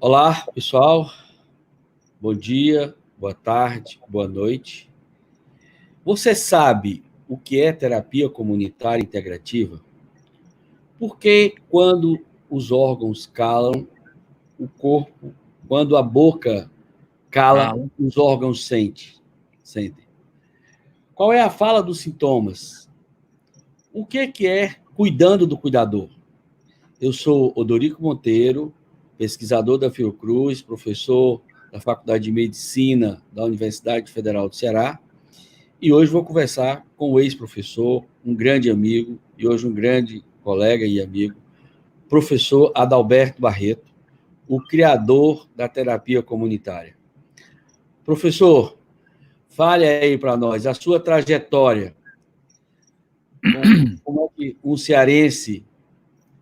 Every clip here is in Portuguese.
Olá, pessoal. Bom dia, boa tarde, boa noite. Você sabe o que é terapia comunitária integrativa? Porque quando os órgãos calam, o corpo, quando a boca cala, Fala. os órgãos sentem. Qual é a fala dos sintomas? O que é cuidando do cuidador? Eu sou Odorico Monteiro, pesquisador da Fiocruz, professor da Faculdade de Medicina da Universidade Federal do Ceará, e hoje vou conversar com o ex-professor, um grande amigo, e hoje um grande colega e amigo, professor Adalberto Barreto, o criador da terapia comunitária. Professor, fale aí para nós a sua trajetória. Como é que um cearense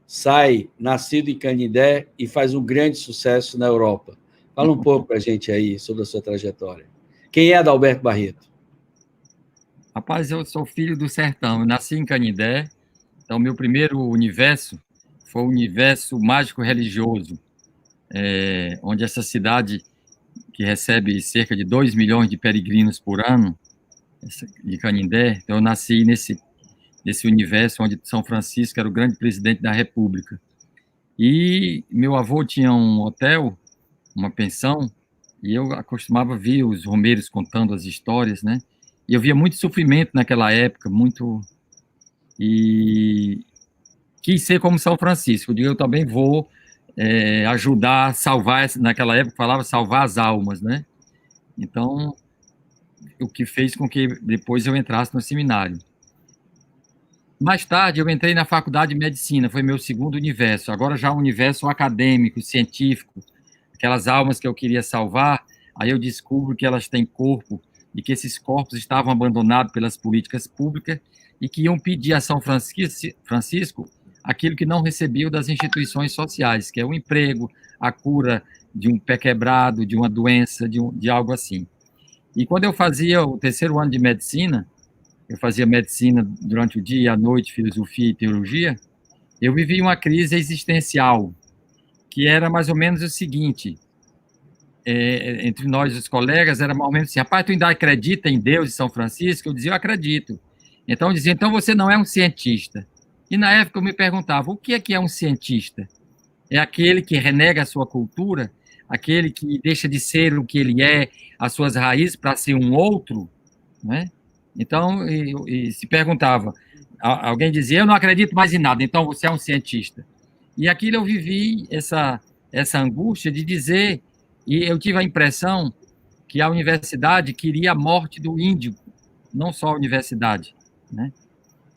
sai, nascido em Canindé, e faz um grande sucesso na Europa? Fala um pouco para a gente aí sobre a sua trajetória. Quem é Adalberto Barreto? Rapaz, eu sou filho do sertão, eu nasci em Canindé, então meu primeiro universo foi o universo mágico-religioso, onde essa cidade, que recebe cerca de 2 milhões de peregrinos por ano, de Canindé, então eu nasci nesse universo onde São Francisco era o grande presidente da República. E meu avô tinha um hotel, uma pensão, e eu acostumava ver os romeiros contando as histórias, né? E eu via muito sofrimento naquela época, muito. E quis ser como São Francisco. Eu também vou ajudar a salvar, naquela época falava salvar as almas, né? Então, o que fez com que depois eu entrasse no seminário. Mais tarde, eu entrei na faculdade de medicina, foi meu segundo universo. Agora já um universo acadêmico, científico, aquelas almas que eu queria salvar, aí eu descubro que elas têm corpo e que esses corpos estavam abandonados pelas políticas públicas e que iam pedir a São Francisco aquilo que não recebiam das instituições sociais, que é o emprego, a cura de um pé quebrado, de uma doença, de algo assim. E quando eu fazia o terceiro ano de medicina, eu fazia medicina durante o dia e à noite, filosofia e teologia, eu vivi uma crise existencial, que era mais ou menos o seguinte: entre nós, os colegas, era mais ou menos assim: rapaz, tu ainda acredita em Deus e São Francisco? Eu dizia: eu acredito. Então, eu dizia: então você não é um cientista. E na época eu me perguntava: o que é um cientista? É aquele que renega a sua cultura, aquele que deixa de ser o que ele é, as suas raízes, para ser um outro, né? Então, e se perguntava, alguém dizia: eu não acredito mais em nada, então você é um cientista. E aquilo eu vivi essa angústia de dizer, e eu tive a impressão que a universidade queria a morte do índio, não só a universidade, né?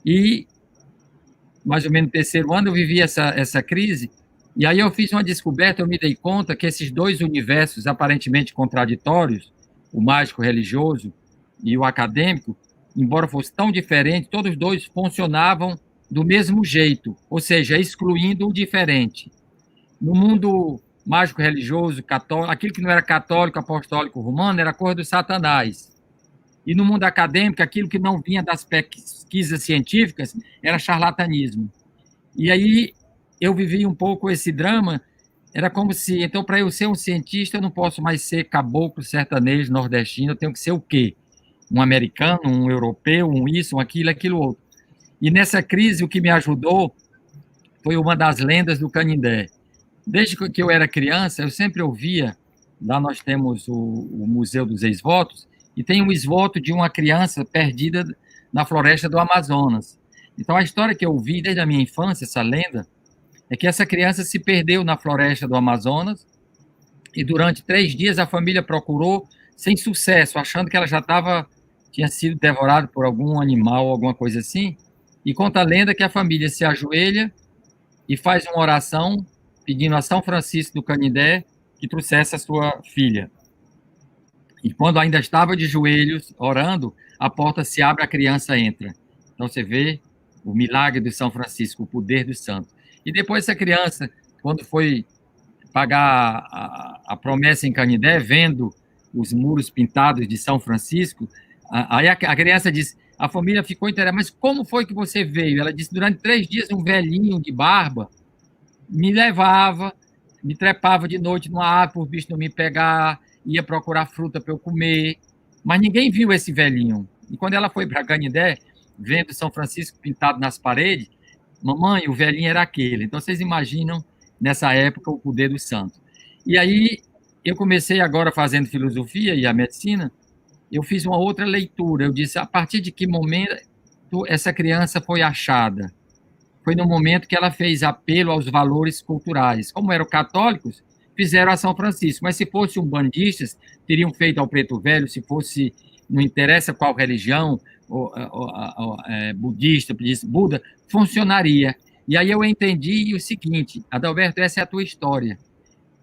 E, mais ou menos no terceiro ano, eu vivi essa crise, e aí eu fiz uma descoberta, eu me dei conta que esses dois universos aparentemente contraditórios, o mágico religioso e o acadêmico, embora fossem tão diferentes, todos dois funcionavam do mesmo jeito, ou seja, excluindo o diferente. No mundo mágico religioso, católico, aquilo que não era católico, apostólico, romano, era coisa do Satanás. E no mundo acadêmico, aquilo que não vinha das pesquisas científicas era charlatanismo. E aí eu vivi um pouco esse drama. Era como se, então, para eu ser um cientista, eu não posso mais ser caboclo, sertanejo, nordestino, eu tenho que ser o quê? Um americano, um europeu, um isso, um aquilo, aquilo outro. E nessa crise, o que me ajudou foi uma das lendas do Canindé. Desde que eu era criança, eu sempre ouvia, lá nós temos o Museu dos Ex-Votos, e tem um ex-voto de uma criança perdida na floresta do Amazonas. Então, a história que eu ouvi desde a minha infância, essa lenda, é que essa criança se perdeu na floresta do Amazonas e durante 3 dias a família procurou sem sucesso, achando que ela já tinha sido devorada por algum animal, alguma coisa assim. E conta a lenda que a família se ajoelha e faz uma oração pedindo a São Francisco do Canindé que trouxesse a sua filha. E quando ainda estava de joelhos orando, a porta se abre, a criança entra. Então você vê o milagre de São Francisco, o poder do santo. E depois essa criança, quando foi pagar a promessa em Canindé, vendo os muros pintados de São Francisco, aí a criança disse, a família ficou interessada, mas como foi que você veio? Ela disse, durante 3 dias um velhinho de barba me levava, me trepava de noite numa árvore para o bicho não me pegar, ia procurar fruta para eu comer, mas ninguém viu esse velhinho. E quando ela foi para Canindé, vendo São Francisco pintado nas paredes, mamãe, o velhinho era aquele. Então, vocês imaginam, nessa época, o poder do santo. E aí, eu comecei agora fazendo filosofia e a medicina, eu fiz uma outra leitura. Eu disse, a partir de que momento essa criança foi achada? Foi no momento que ela fez apelo aos valores culturais. Como eram católicos, fizeram a São Francisco, mas se fosse umbandistas, teriam feito ao Preto Velho, se fosse, não interessa qual religião, budista, Buda, funcionaria. E aí eu entendi o seguinte, Adalberto, essa é a tua história.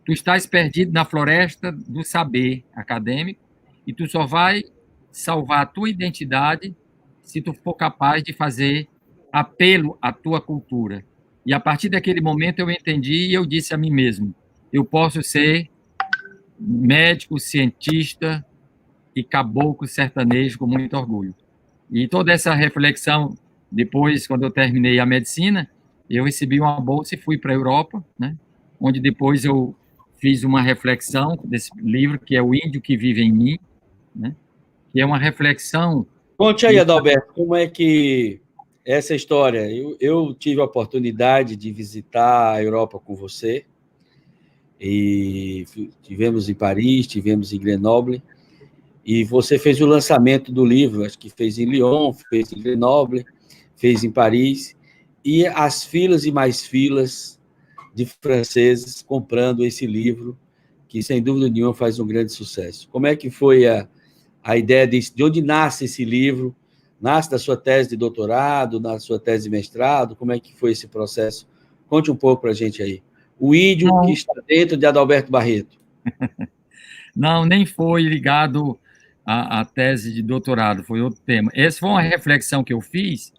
Tu estás perdido na floresta do saber acadêmico e tu só vai salvar a tua identidade se tu for capaz de fazer apelo à tua cultura. E a partir daquele momento eu entendi e eu disse a mim mesmo, eu posso ser médico, cientista e caboclo sertanejo com muito orgulho. E toda essa reflexão, depois, quando eu terminei a medicina, eu recebi uma bolsa e fui para a Europa, né, onde depois eu fiz uma reflexão desse livro, que é O Índio que Vive em Mim, né, que é uma reflexão... Conte aí, Adalberto, como é que essa história... Eu tive a oportunidade de visitar a Europa com você, e tivemos em Paris, tivemos em Grenoble, e você fez o lançamento do livro, acho que fez em Lyon, fez em Grenoble, fez em Paris, e as filas e mais filas de franceses comprando esse livro, que, sem dúvida nenhuma, faz um grande sucesso. Como é que foi a ideia de onde nasce esse livro? Nasce da sua tese de doutorado, na sua tese de mestrado? Como é que foi esse processo? Conte um pouco para a gente aí. O índio que está dentro de Adalberto Barreto. Não, nem foi ligado à tese de doutorado, foi outro tema. Essa foi uma reflexão que eu fiz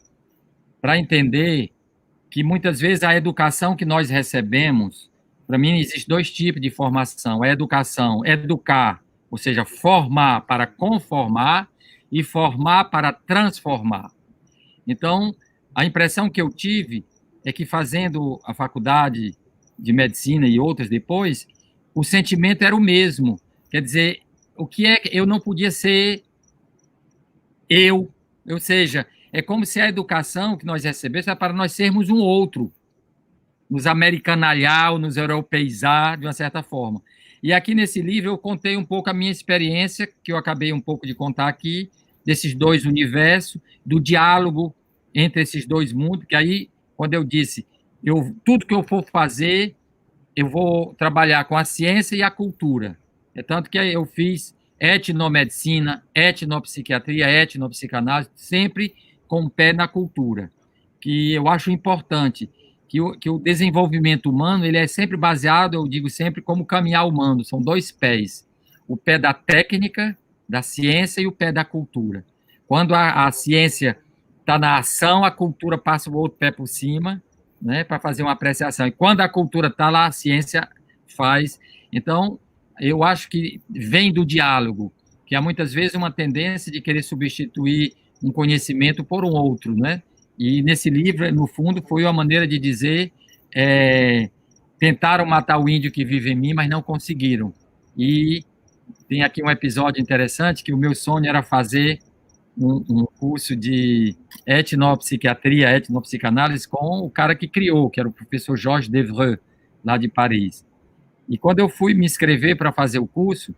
para entender que, muitas vezes, a educação que nós recebemos, para mim, existe dois tipos de formação. A educação, educar, ou seja, formar para conformar e formar para transformar. Então, a impressão que eu tive é que, fazendo a faculdade de medicina e outras depois, o sentimento era o mesmo. Quer dizer, o que é que eu não podia ser eu? Ou seja, é como se a educação que nós recebêssemos era para nós sermos um outro, nos americanalhar ou nos europeizar, de uma certa forma. E aqui nesse livro eu contei um pouco a minha experiência, que eu acabei um pouco de contar aqui, desses dois universos, do diálogo entre esses dois mundos, que aí, quando eu disse, tudo que eu for fazer, eu vou trabalhar com a ciência e a cultura. É tanto que eu fiz etnomedicina, etnopsiquiatria, etnopsicanálise, sempre com o pé na cultura, que eu acho importante, que o desenvolvimento humano ele é sempre baseado, eu digo sempre, como caminhar humano, são dois pés, o pé da técnica, da ciência e o pé da cultura. Quando a ciência está na ação, a cultura passa o outro pé por cima, né, para fazer uma apreciação. E quando a cultura está lá, a ciência faz. Então, eu acho que vem do diálogo, que há muitas vezes uma tendência de querer substituir um conhecimento por um outro, né? E nesse livro, no fundo, foi uma maneira de dizer, tentaram matar o índio que vive em mim, mas não conseguiram. E tem aqui um episódio interessante, que o meu sonho era fazer um curso de etnopsiquiatria, etnopsicanálise, com o cara que criou, que era o professor Georges Devreux, lá de Paris. E quando eu fui me inscrever para fazer o curso,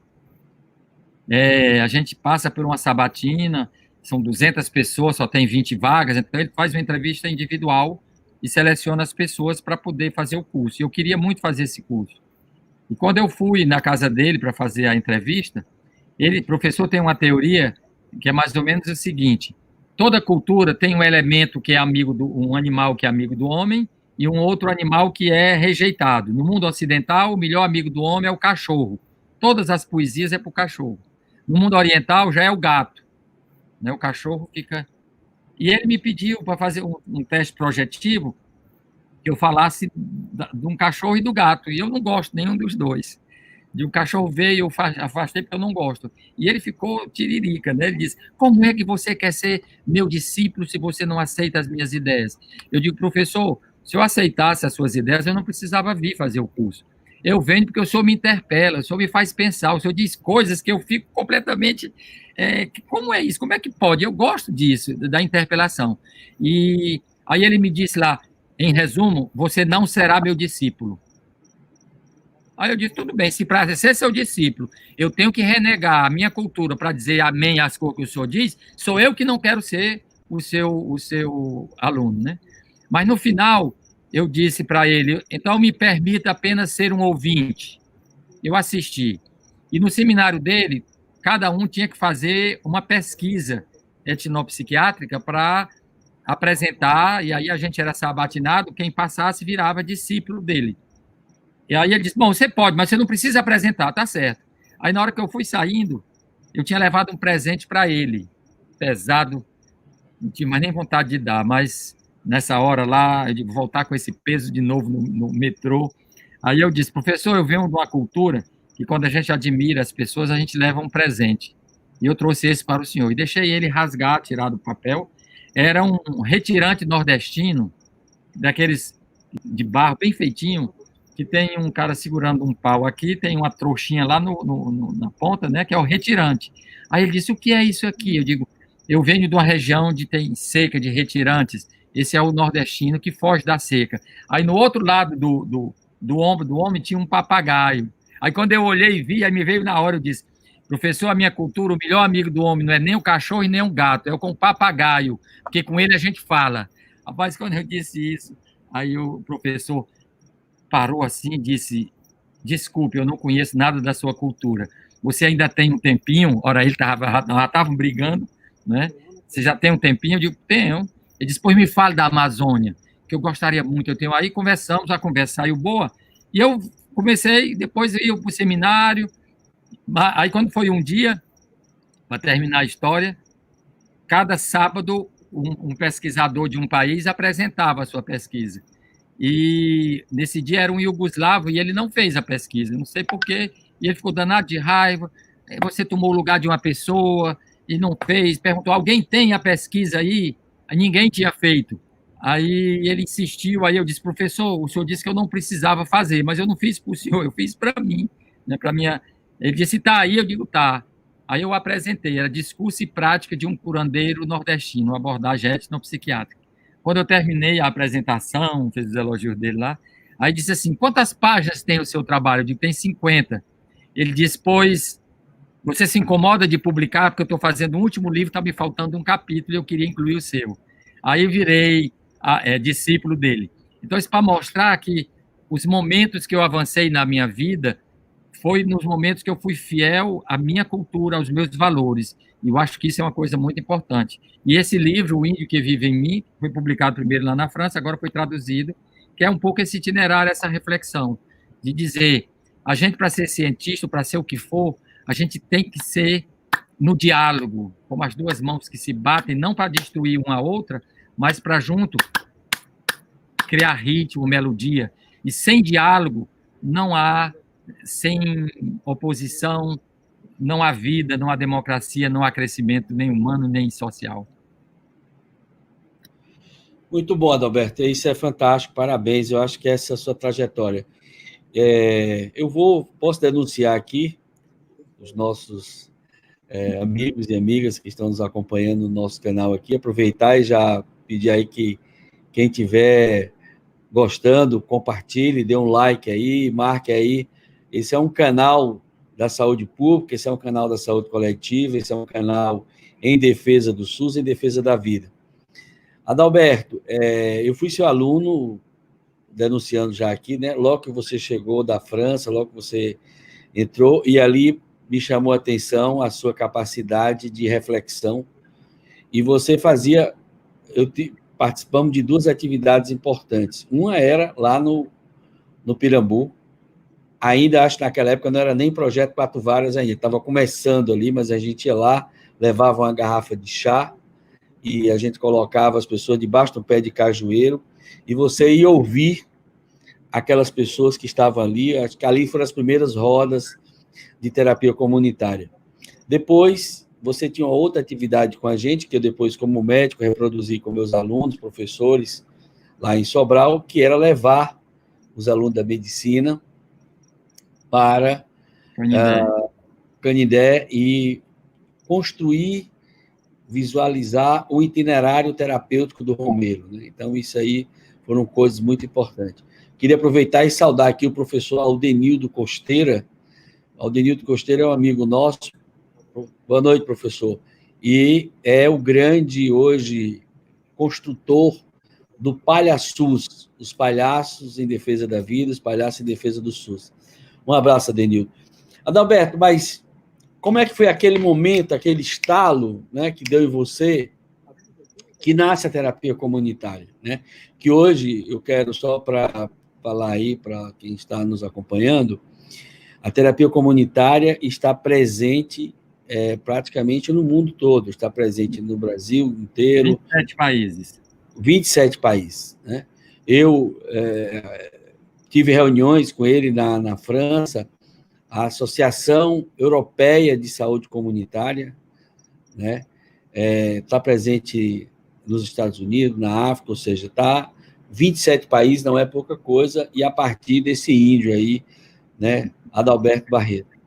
a gente passa por uma sabatina, são 200 pessoas, só tem 20 vagas, então ele faz uma entrevista individual e seleciona as pessoas para poder fazer o curso. E eu queria muito fazer esse curso. E quando eu fui na casa dele para fazer a entrevista, o professor tem uma teoria que é mais ou menos o seguinte: toda cultura tem um elemento que é um animal que é amigo do homem e um outro animal que é rejeitado. No mundo ocidental, o melhor amigo do homem é o cachorro. Todas as poesias é para o cachorro. No mundo oriental, já é o gato, né? O cachorro fica... E ele me pediu para fazer um teste projetivo que eu falasse de um cachorro e do gato, e eu não gosto nenhum dos dois. De um cachorro veio, eu afastei porque eu não gosto. E ele ficou tiririca, né? Ele disse, como é que você quer ser meu discípulo se você não aceita as minhas ideias? Eu digo, professor, se eu aceitasse as suas ideias, eu não precisava vir fazer o curso. Eu venho porque o senhor me interpela, o senhor me faz pensar, o senhor diz coisas que eu fico completamente... como é isso? Como é que pode? Eu gosto disso, da interpelação. E aí ele me disse lá, em resumo, você não será meu discípulo. Aí eu disse, tudo bem, se para ser seu discípulo, eu tenho que renegar a minha cultura para dizer amém às coisas que o senhor diz, sou eu que não quero ser o seu aluno, né? Mas no final, eu disse para ele, então me permita apenas ser um ouvinte. Eu assisti. E no seminário dele, cada um tinha que fazer uma pesquisa etnopsiquiátrica para apresentar, e aí a gente era sabatinado, quem passasse virava discípulo dele. E aí ele disse, bom, você pode, mas você não precisa apresentar, tá certo. Aí na hora que eu fui saindo, eu tinha levado um presente para ele, pesado, não tinha mais nem vontade de dar, mas nessa hora lá, eu digo, voltar com esse peso de novo no metrô. Aí eu disse, professor, eu venho de uma cultura que quando a gente admira as pessoas, a gente leva um presente. E eu trouxe esse para o senhor. E deixei ele rasgar, tirar do papel. Era um retirante nordestino, daqueles de barro bem feitinho, que tem um cara segurando um pau aqui, tem uma trouxinha lá na ponta, né, que é o retirante. Aí ele disse, o que é isso aqui? Eu digo, eu venho de uma região onde tem seca de retirantes, esse é o nordestino que foge da seca. Aí no outro lado do ombro do homem tinha um papagaio. Aí quando eu olhei e vi, aí me veio na hora, eu disse, professor, a minha cultura, o melhor amigo do homem não é nem o cachorro e nem o gato, é o com o papagaio, porque com ele a gente fala. Rapaz, quando eu disse isso, aí o professor parou assim e disse, desculpe, eu não conheço nada da sua cultura. Você ainda tem um tempinho? Ora, ele já estavam brigando, né? Você já tem um tempinho? Eu digo, tenho. Ele disse, pois me fale da Amazônia, que eu gostaria muito. Eu tenho aí, conversamos, a conversa saiu boa, e eu comecei, depois eu ia para o seminário, aí quando foi um dia, para terminar a história, cada sábado um pesquisador de um país apresentava a sua pesquisa. E nesse dia era um iugoslavo e ele não fez a pesquisa, não sei porquê, e ele ficou danado de raiva. Você tomou o lugar de uma pessoa e não fez, perguntou, alguém tem a pesquisa aí? Ninguém tinha feito. Aí ele insistiu, aí eu disse, professor, o senhor disse que eu não precisava fazer, mas eu não fiz para o senhor, eu fiz para mim, né, para minha... Ele disse, tá aí, eu digo, tá. Aí eu apresentei, era discurso e prática de um curandeiro nordestino, uma abordagem etnopsiquiátrica. Quando eu terminei a apresentação, fez os elogios dele lá, aí disse assim, quantas páginas tem o seu trabalho? Eu digo, tem 50. Ele disse, pois, você se incomoda de publicar, porque eu estou fazendo um último livro, está me faltando um capítulo e eu queria incluir o seu. Aí eu virei discípulo dele. Então, isso para mostrar que os momentos que eu avancei na minha vida foi nos momentos que eu fui fiel à minha cultura, aos meus valores. E eu acho que isso é uma coisa muito importante. E esse livro, O Índio que Vive em Mim, foi publicado primeiro lá na França, agora foi traduzido, que é um pouco esse itinerário, essa reflexão, de dizer, a gente, para ser cientista, para ser o que for, a gente tem que ser no diálogo, como as duas mãos que se batem, não para destruir uma a outra, mas para junto criar ritmo, melodia. E sem diálogo, não há, sem oposição, não há vida, não há democracia, não há crescimento nem humano, nem social. Muito bom, Adalberto. Isso é fantástico, parabéns. Eu acho que essa é a sua trajetória. Posso denunciar aqui os nossos amigos e amigas que estão nos acompanhando no nosso canal aqui, aproveitar e já pedir aí que quem tiver gostando, compartilhe, dê um like aí, marque aí. Esse é um canal da saúde pública, esse é um canal da saúde coletiva, esse é um canal em defesa do SUS, em defesa da vida. Adalberto, eu fui seu aluno, denunciando já aqui, né? Logo que você chegou da França, logo que você entrou, e ali me chamou a atenção a sua capacidade de reflexão, e você fazia... Participamos de duas atividades importantes. Uma era lá no Pirambu, ainda acho que naquela época não era nem Projeto Quatro Varas ainda, estava começando ali, mas a gente ia lá, levava uma garrafa de chá, e a gente colocava as pessoas debaixo do pé de cajueiro, e você ia ouvir aquelas pessoas que estavam ali, acho que ali foram as primeiras rodas de terapia comunitária. Depois, você tinha outra atividade com a gente, que eu depois, como médico, reproduzi com meus alunos, professores, lá em Sobral, que era levar os alunos da medicina para Canindé. Canindé e construir, visualizar o itinerário terapêutico do Romero, né? Então, isso aí foram coisas muito importantes. Queria aproveitar e saudar aqui o professor Aldenildo Costeira. Aldenildo Costeira é um amigo nosso. Boa noite, professor. E é o grande, hoje, construtor do Palhaçus, os palhaços em defesa da vida, os palhaços em defesa do SUS. Um abraço, Adenildo. Adalberto, mas como é que foi aquele momento, aquele estalo, né, que deu em você, que nasce a terapia comunitária, né? Que hoje, eu quero só para falar aí para quem está nos acompanhando, a terapia comunitária está presente praticamente no mundo todo, está presente no Brasil inteiro. 27 países. 27 países, né? Eu tive reuniões com ele na França, a Associação Europeia de Saúde Comunitária, né? Está presente nos Estados Unidos, na África, ou seja, está 27 países, não é pouca coisa, e a partir desse índio aí, né, Adalberto Barreto.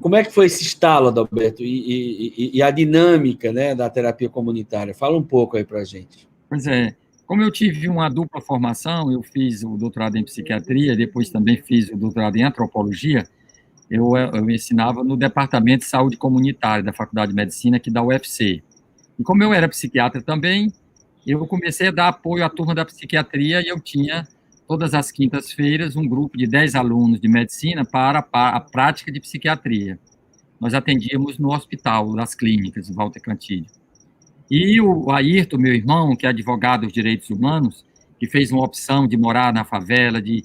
Como é que foi esse estalo, Adalberto, e a dinâmica, né, da terapia comunitária? Fala um pouco aí para a gente. Pois é, como eu tive uma dupla formação, eu fiz o doutorado em psiquiatria, depois também fiz o doutorado em antropologia, eu ensinava no Departamento de Saúde Comunitária da Faculdade de Medicina aqui da UFC. E como eu era psiquiatra também, eu comecei a dar apoio à turma da psiquiatria e eu tinha, todas as quintas-feiras, um grupo de 10 alunos de medicina para a prática de psiquiatria. Nós atendíamos no hospital, nas clínicas, Walter Cantilho. E o Ayrton, meu irmão, que é advogado dos direitos humanos, que fez uma opção de morar na favela, de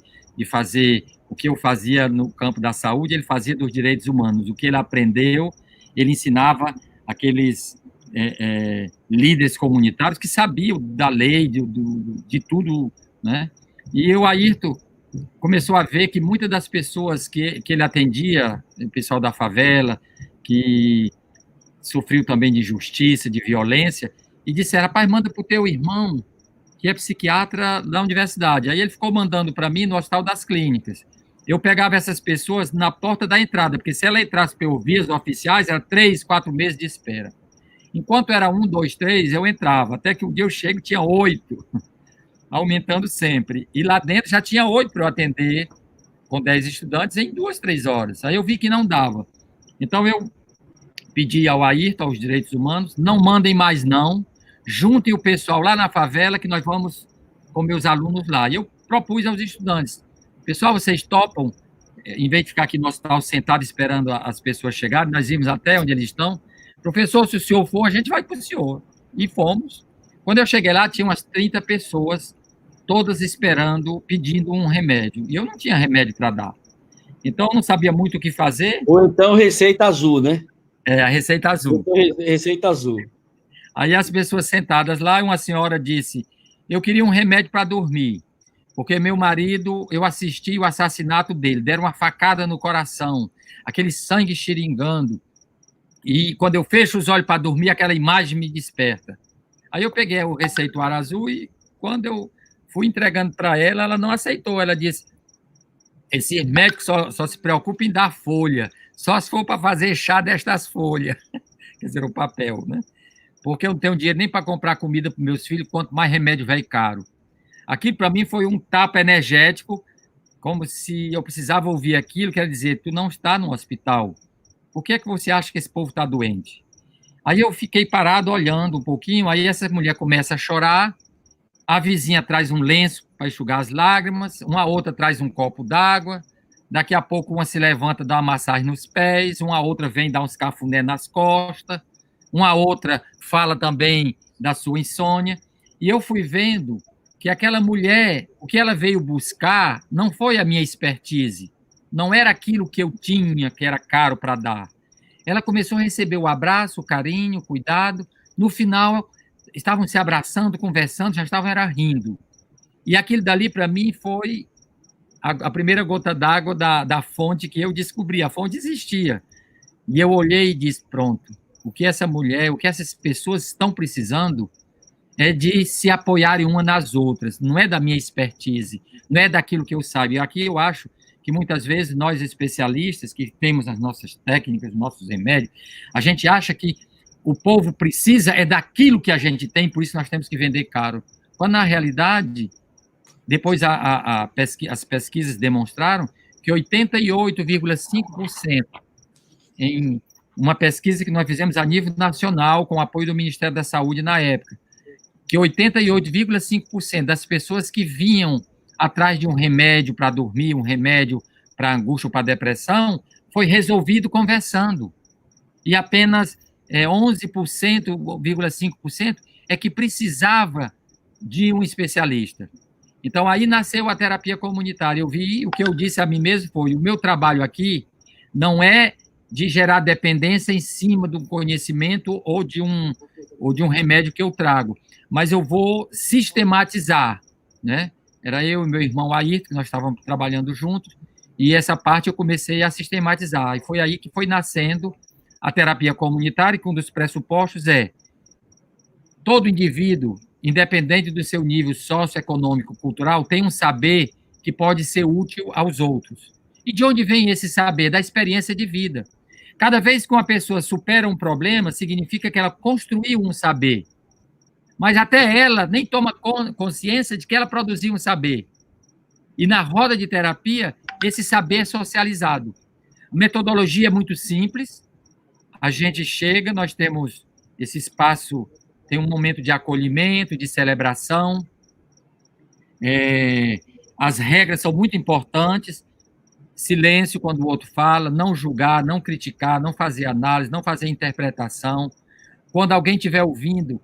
fazer o que eu fazia no campo da saúde, ele fazia dos direitos humanos. O que ele aprendeu, ele ensinava aqueles líderes comunitários que sabiam da lei, de tudo, né? E o Ayrton começou a ver que muitas das pessoas que ele atendia, o pessoal da favela, que sofreu também de injustiça, de violência, e disseram, rapaz, manda para o teu irmão, que é psiquiatra da universidade. Aí ele ficou mandando para mim no Hospital das Clínicas. Eu pegava essas pessoas na porta da entrada, porque se ela entrasse por vias oficiais, era 3, 4 meses de espera. Enquanto era 1, 2, 3, eu entrava, até que um dia eu chego tinha 8, aumentando sempre. E lá dentro já tinha 8 para eu atender, com 10 estudantes, em 2, 3 horas. Aí eu vi que não dava. Então eu pedi ao Ayrton, aos direitos humanos, não mandem mais não, juntem o pessoal lá na favela que nós vamos com meus alunos lá. E eu propus aos estudantes, pessoal, vocês topam, em vez de ficar aqui no hospital sentado esperando as pessoas chegarem, nós íamos até onde eles estão, professor, se o senhor for, a gente vai para o senhor. E fomos. Quando eu cheguei lá, tinha umas 30 pessoas, todas esperando, pedindo um remédio. E eu não tinha remédio para dar. Então, eu não sabia muito o que fazer. Ou então receita azul, né? A receita azul. Receita azul. Aí as pessoas sentadas lá, uma senhora disse, eu queria um remédio para dormir, porque meu marido, eu assisti o assassinato dele, deram uma facada no coração, aquele sangue xiringando, e quando eu fecho os olhos para dormir, aquela imagem me desperta. Aí eu peguei o receituário azul e quando eu fui entregando para ela, ela não aceitou, ela disse, esse médico só se preocupa em dar folha, só se for para fazer chá destas folhas, quer dizer, o papel, né? Porque eu não tenho dinheiro nem para comprar comida para meus filhos, quanto mais remédio velho caro. Aquilo, para mim, foi um tapa energético, como se eu precisava ouvir aquilo, quer dizer, tu não está no hospital. Por que é que você acha que esse povo está doente? Aí eu fiquei parado, olhando um pouquinho, aí essa mulher começa a chorar, a vizinha traz um lenço para enxugar as lágrimas, uma outra traz um copo d'água, daqui a pouco uma se levanta, dá uma massagem nos pés, uma outra vem dar uns cafuné nas costas, uma outra fala também da sua insônia, e eu fui vendo que aquela mulher, o que ela veio buscar não foi a minha expertise, não era aquilo que eu tinha, que era caro para dar. Ela começou a receber o abraço, o carinho, o cuidado, no final estavam se abraçando, conversando, já estavam era rindo. E aquilo dali, para mim, foi a primeira gota d'água da fonte que eu descobri. A fonte existia. E eu olhei e disse, pronto, o que essa mulher, o que essas pessoas estão precisando é de se apoiarem uma nas outras, não é da minha expertise, não é daquilo que eu saiba. E aqui eu acho que muitas vezes nós especialistas, que temos as nossas técnicas, os nossos remédios, a gente acha que o povo precisa é daquilo que a gente tem, por isso nós temos que vender caro. Quando, na realidade, depois as pesquisas demonstraram que 88,5%, em uma pesquisa que nós fizemos a nível nacional, com o apoio do Ministério da Saúde na época, que 88,5% das pessoas que vinham atrás de um remédio para dormir, um remédio para angústia ou para depressão, foi resolvido conversando. E apenas 11,5% é que precisava de um especialista. Então, aí nasceu a terapia comunitária. Eu vi, o que eu disse a mim mesmo foi, o meu trabalho aqui não é de gerar dependência em cima do conhecimento ou de um remédio que eu trago, mas eu vou sistematizar, né? Era eu e meu irmão Ayrton, que nós estávamos trabalhando juntos, e essa parte eu comecei a sistematizar, e foi aí que foi nascendo a terapia comunitária, que um dos pressupostos é todo indivíduo, independente do seu nível socioeconômico, cultural, tem um saber que pode ser útil aos outros. E de onde vem esse saber? Da experiência de vida. Cada vez que uma pessoa supera um problema, significa que ela construiu um saber. Mas até ela nem toma consciência de que ela produziu um saber. E na roda de terapia, esse saber é socializado. A metodologia é muito simples. A gente chega, nós temos esse espaço, tem um momento de acolhimento, de celebração. As regras são muito importantes. Silêncio quando o outro fala, não julgar, não criticar, não fazer análise, não fazer interpretação. Quando alguém estiver ouvindo,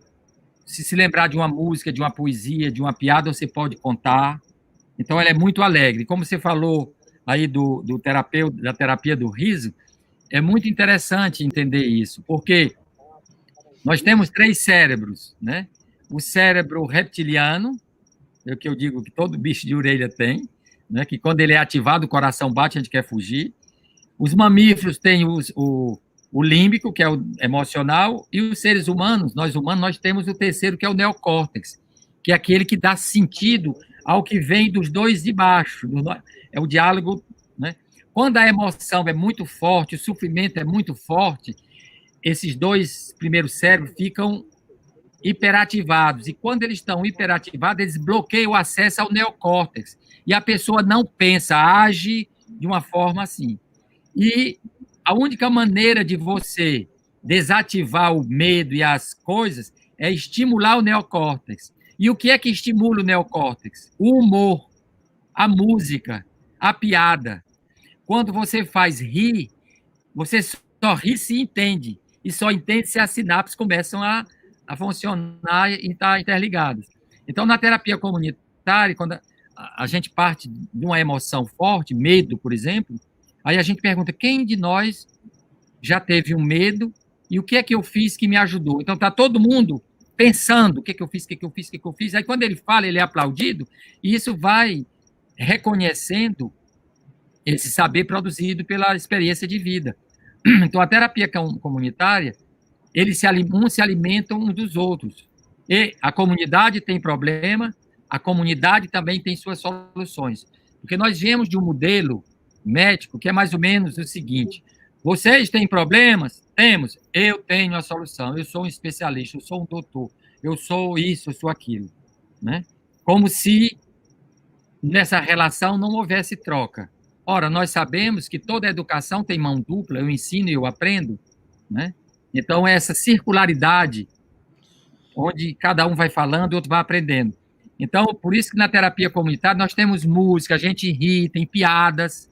se lembrar de uma música, de uma poesia, de uma piada, você pode contar. Então, ela é muito alegre. Como você falou aí da terapia do riso, é muito interessante entender isso, porque nós temos 3 cérebros, né? O cérebro reptiliano, é o que eu digo que todo bicho de orelha tem, né? Que quando ele é ativado, o coração bate, a gente quer fugir. Os mamíferos têm o límbico, que é o emocional, e os seres humanos, nós temos o terceiro, que é o neocórtex, que é aquele que dá sentido ao que vem dos dois de baixo. É o diálogo, né? Quando a emoção é muito forte, o sofrimento é muito forte, esses 2 primeiros cérebros ficam hiperativados. E quando eles estão hiperativados, eles bloqueiam o acesso ao neocórtex. E a pessoa não pensa, age de uma forma assim. E a única maneira de você desativar o medo e as coisas é estimular o neocórtex. E o que é que estimula o neocórtex? O humor, a música, a piada. Quando você faz rir, você só ri se entende. E só entende se as sinapses começam a funcionar e estar interligadas. Então, na terapia comunitária, quando a gente parte de uma emoção forte, medo, por exemplo, aí a gente pergunta, quem de nós já teve um medo e o que é que eu fiz que me ajudou? Então, está todo mundo pensando o que é que eu fiz, o que é que eu fiz, o que é que eu fiz. Aí, quando ele fala, ele é aplaudido, e isso vai reconhecendo esse saber produzido pela experiência de vida. Então, a terapia comunitária, uns se alimentam uns dos outros. E a comunidade tem problema, a comunidade também tem suas soluções. Porque nós viemos de um modelo médico que é mais ou menos o seguinte: vocês têm problemas? Temos. Eu tenho a solução. Eu sou um especialista, eu sou um doutor, eu sou isso, eu sou aquilo. Né? Como se nessa relação não houvesse troca. Ora, nós sabemos que toda educação tem mão dupla, eu ensino e eu aprendo, né? Então, essa circularidade, onde cada um vai falando e outro vai aprendendo. Então, por isso que na terapia comunitária nós temos música, a gente ri, tem piadas,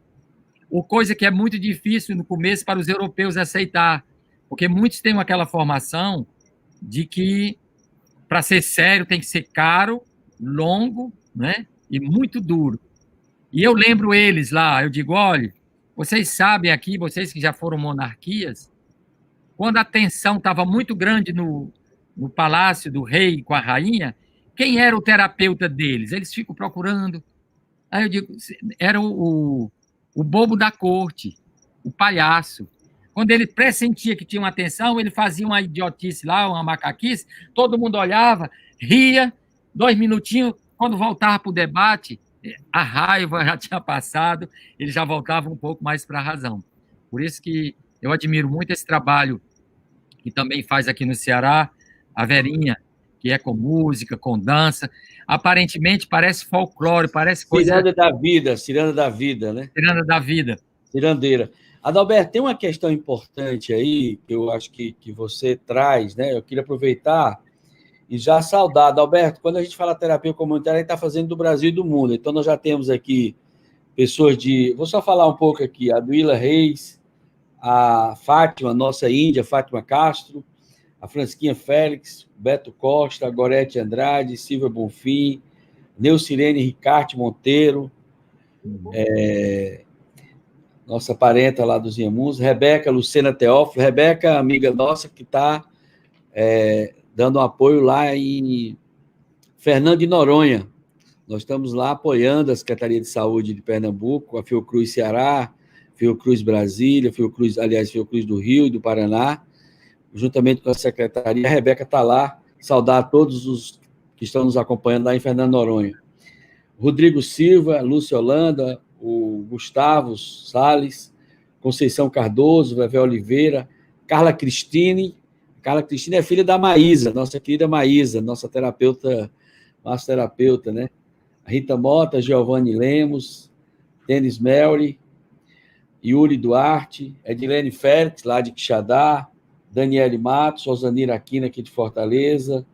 ou coisa que é muito difícil no começo para os europeus aceitar, porque muitos têm aquela formação de que para ser sério tem que ser caro, longo, né? E muito duro. E eu lembro eles lá, eu digo, olha, vocês sabem aqui, vocês que já foram monarquias, quando a tensão estava muito grande no palácio do rei com a rainha, quem era o terapeuta deles? Eles ficam procurando. Aí eu digo, era o bobo da corte, o palhaço. Quando ele pressentia que tinha uma tensão, ele fazia uma idiotice lá, uma macaquice, todo mundo olhava, ria, 2 minutinhos, quando voltava para o debate, a raiva já tinha passado, ele já voltava um pouco mais para a razão. Por isso que eu admiro muito esse trabalho que também faz aqui no Ceará, a Verinha, que é com música, com dança. Aparentemente parece folclore, parece coisa Ciranda da vida, né? tirana da vida. Cirandeira. Adalberto, tem uma questão importante aí, que eu acho que você traz, né? Eu queria aproveitar e já saudar. Adalberto, quando a gente fala terapia comunitária, a gente está fazendo do Brasil e do mundo. Então, nós já temos aqui pessoas de... Vou só falar um pouco aqui. A Duíla Reis, a Fátima, nossa Índia, Fátima Castro, a Fransquinha Félix, Beto Costa, a Gorete Andrade, Silvia Bonfim, Neucirene Ricarte Monteiro, nossa parenta lá dos Inhamuns, Rebeca Lucena Teófilo, Rebeca, amiga nossa, que está dando um apoio lá em Fernando de Noronha. Nós estamos lá apoiando a Secretaria de Saúde de Pernambuco, a Fiocruz Ceará, Fiocruz Brasília, Fiocruz do Rio e do Paraná, juntamente com a Secretaria. A Rebeca está lá, saudar a todos os que estão nos acompanhando lá em Fernando de Noronha. Rodrigo Silva, Lúcia Holanda, o Gustavo Salles, Conceição Cardoso, Vevé Oliveira, Carla Cristine. Carla Cristine é filha da Maísa, nossa querida Maísa, nossa massoterapeuta, né? A Rita Mota, Giovanni Lemos, Denis Melri, Yuri Duarte, Edilene Félix, lá de Quixadá, Daniele Matos, Rosanira Aquina, aqui de Fortaleza,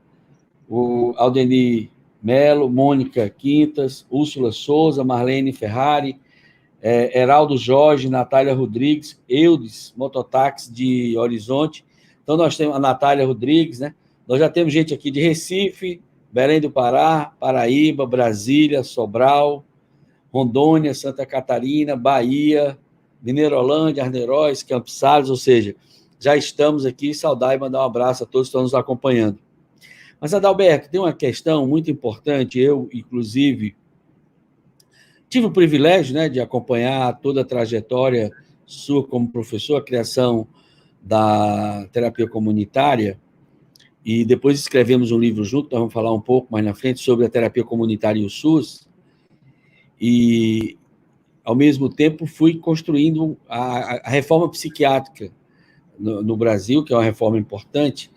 o Aldenir Melo, Mônica Quintas, Úrsula Souza, Marlene Ferrari, Heraldo Jorge, Natália Rodrigues, Eudes, Mototáxi de Horizonte. Então, nós temos a Natália Rodrigues, né? Nós já temos gente aqui de Recife, Belém do Pará, Paraíba, Brasília, Sobral, Rondônia, Santa Catarina, Bahia, Mineirolândia, Arneiroz, Campos Sales, ou seja, já estamos aqui. Saudar e mandar um abraço a todos que estão nos acompanhando. Mas, Adalberto, tem uma questão muito importante. Eu, inclusive, tive o privilégio, né, de acompanhar toda a trajetória sua como professor, a criação da terapia comunitária, e depois escrevemos um livro junto, nós vamos falar um pouco mais na frente sobre a terapia comunitária e o SUS, e, ao mesmo tempo, fui construindo a reforma psiquiátrica no Brasil, que é uma reforma importante.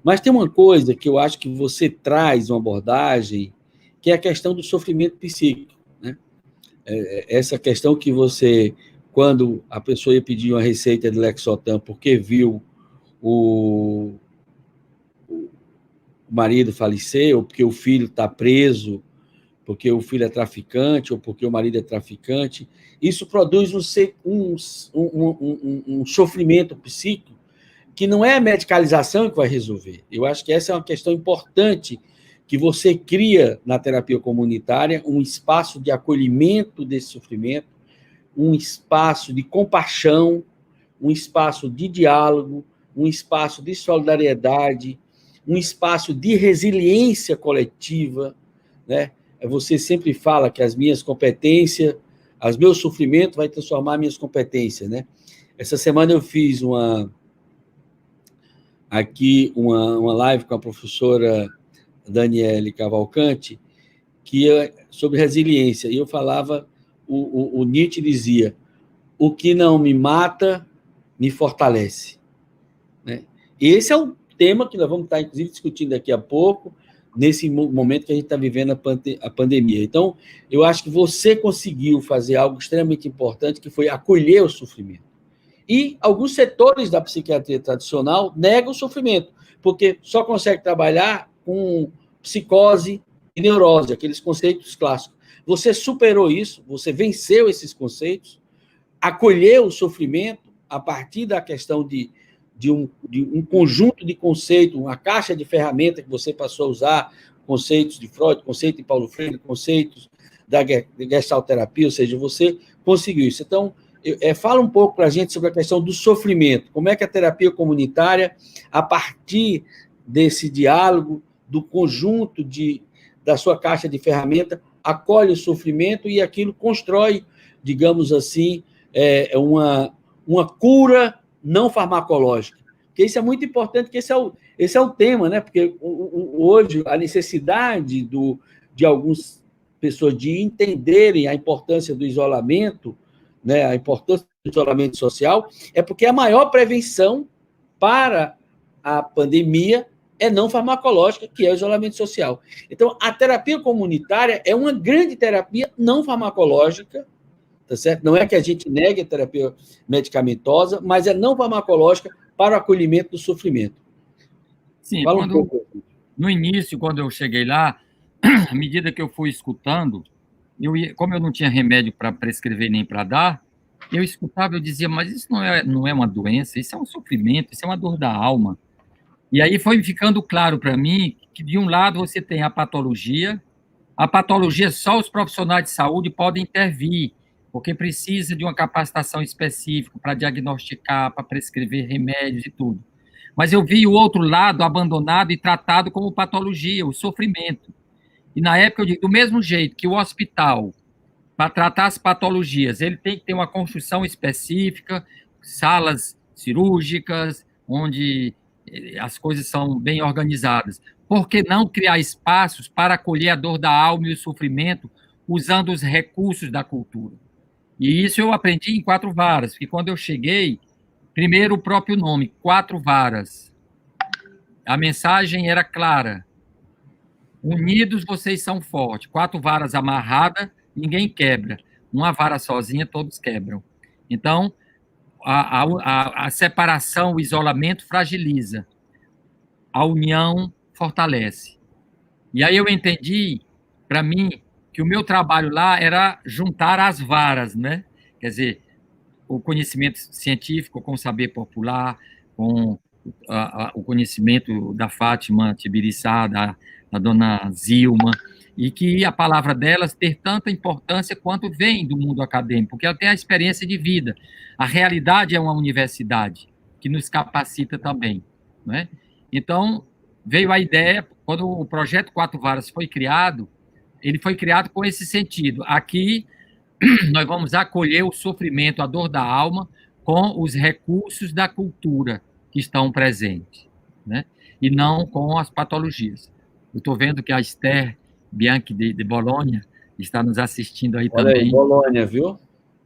Mas tem uma coisa que eu acho que você traz, uma abordagem, que é a questão do sofrimento psíquico, né? Essa questão que você, quando a pessoa ia pedir uma receita de Lexotan porque viu o marido falecer, ou porque o filho está preso, porque o filho é traficante, ou porque o marido é traficante, isso produz um sofrimento psíquico que não é a medicalização que vai resolver. Eu acho que essa é uma questão importante, que você cria na terapia comunitária um espaço de acolhimento desse sofrimento, um espaço de compaixão, um espaço de diálogo, um espaço de solidariedade, um espaço de resiliência coletiva, né? Você sempre fala que as minhas competências, os meus sofrimentos vai transformar minhas competências, né? Essa semana eu fiz uma live com a professora Daniele Cavalcante, que é sobre resiliência, e eu falava, o Nietzsche dizia, o que não me mata, me fortalece. Né? Esse é o tema que nós vamos estar, inclusive, discutindo daqui a pouco, nesse momento que a gente está vivendo a pandemia. Então, eu acho que você conseguiu fazer algo extremamente importante, que foi acolher o sofrimento. E alguns setores da psiquiatria tradicional negam o sofrimento, porque só consegue trabalhar com psicose e neurose, aqueles conceitos clássicos. Você superou isso, você venceu esses conceitos, acolheu o sofrimento a partir da questão de um conjunto de conceitos, uma caixa de ferramentas que você passou a usar, conceitos de Freud, conceito de Paulo Freire, conceitos da gestalterapia, ou seja, você conseguiu isso. Então, fala um pouco para a gente sobre a questão do sofrimento. Como é que a terapia comunitária, a partir desse diálogo, do conjunto da sua caixa de ferramenta, acolhe o sofrimento e aquilo constrói, digamos assim, uma cura não farmacológica. Porque isso é muito importante, porque esse é o tema, né? Porque hoje a necessidade de algumas pessoas de entenderem a importância do isolamento, né, a importância do isolamento social, é porque a maior prevenção para a pandemia é não farmacológica, que é o isolamento social. Então, a terapia comunitária é uma grande terapia não farmacológica, tá certo? Não é que a gente negue a terapia medicamentosa, mas é não farmacológica para o acolhimento do sofrimento. Sim, fala um pouco. No início, quando eu cheguei lá, à medida que eu fui escutando, como eu não tinha remédio para prescrever nem para dar, eu escutava, eu dizia, mas isso não é uma doença, isso é um sofrimento, isso é uma dor da alma. E aí foi ficando claro para mim que, de um lado, você tem a patologia só os profissionais de saúde podem intervir, porque precisa de uma capacitação específica para diagnosticar, para prescrever remédios e tudo. Mas eu vi o outro lado abandonado e tratado como patologia, o sofrimento. E na época eu digo, do mesmo jeito que o hospital, para tratar as patologias, ele tem que ter uma construção específica, salas cirúrgicas, onde as coisas são bem organizadas. Por que não criar espaços para acolher a dor da alma e o sofrimento usando os recursos da cultura? E isso eu aprendi em Quatro Varas, porque quando eu cheguei, primeiro o próprio nome, Quatro Varas. A mensagem era clara. Unidos vocês são fortes. Quatro varas amarradas, ninguém quebra. Uma vara sozinha, todos quebram. Então, a separação, o isolamento fragiliza. A união fortalece. E aí eu entendi, para mim, que o meu trabalho lá era juntar as varas, né? Quer dizer, o conhecimento científico com o saber popular, com o conhecimento da Fátima Tibiriçá, da dona Zilma, e que a palavra delas ter tanta importância quanto vem do mundo acadêmico, porque ela tem a experiência de vida. A realidade é uma universidade que nos capacita também, né? Então, veio a ideia, quando o projeto Quatro Varas foi criado, ele foi criado com esse sentido. Aqui, nós vamos acolher o sofrimento, a dor da alma, com os recursos da cultura que estão presentes, né? E não com as patologias. Eu estou vendo que a Esther Bianchi de Bolonha está nos assistindo aí também. Olha aí, Bolonha, viu?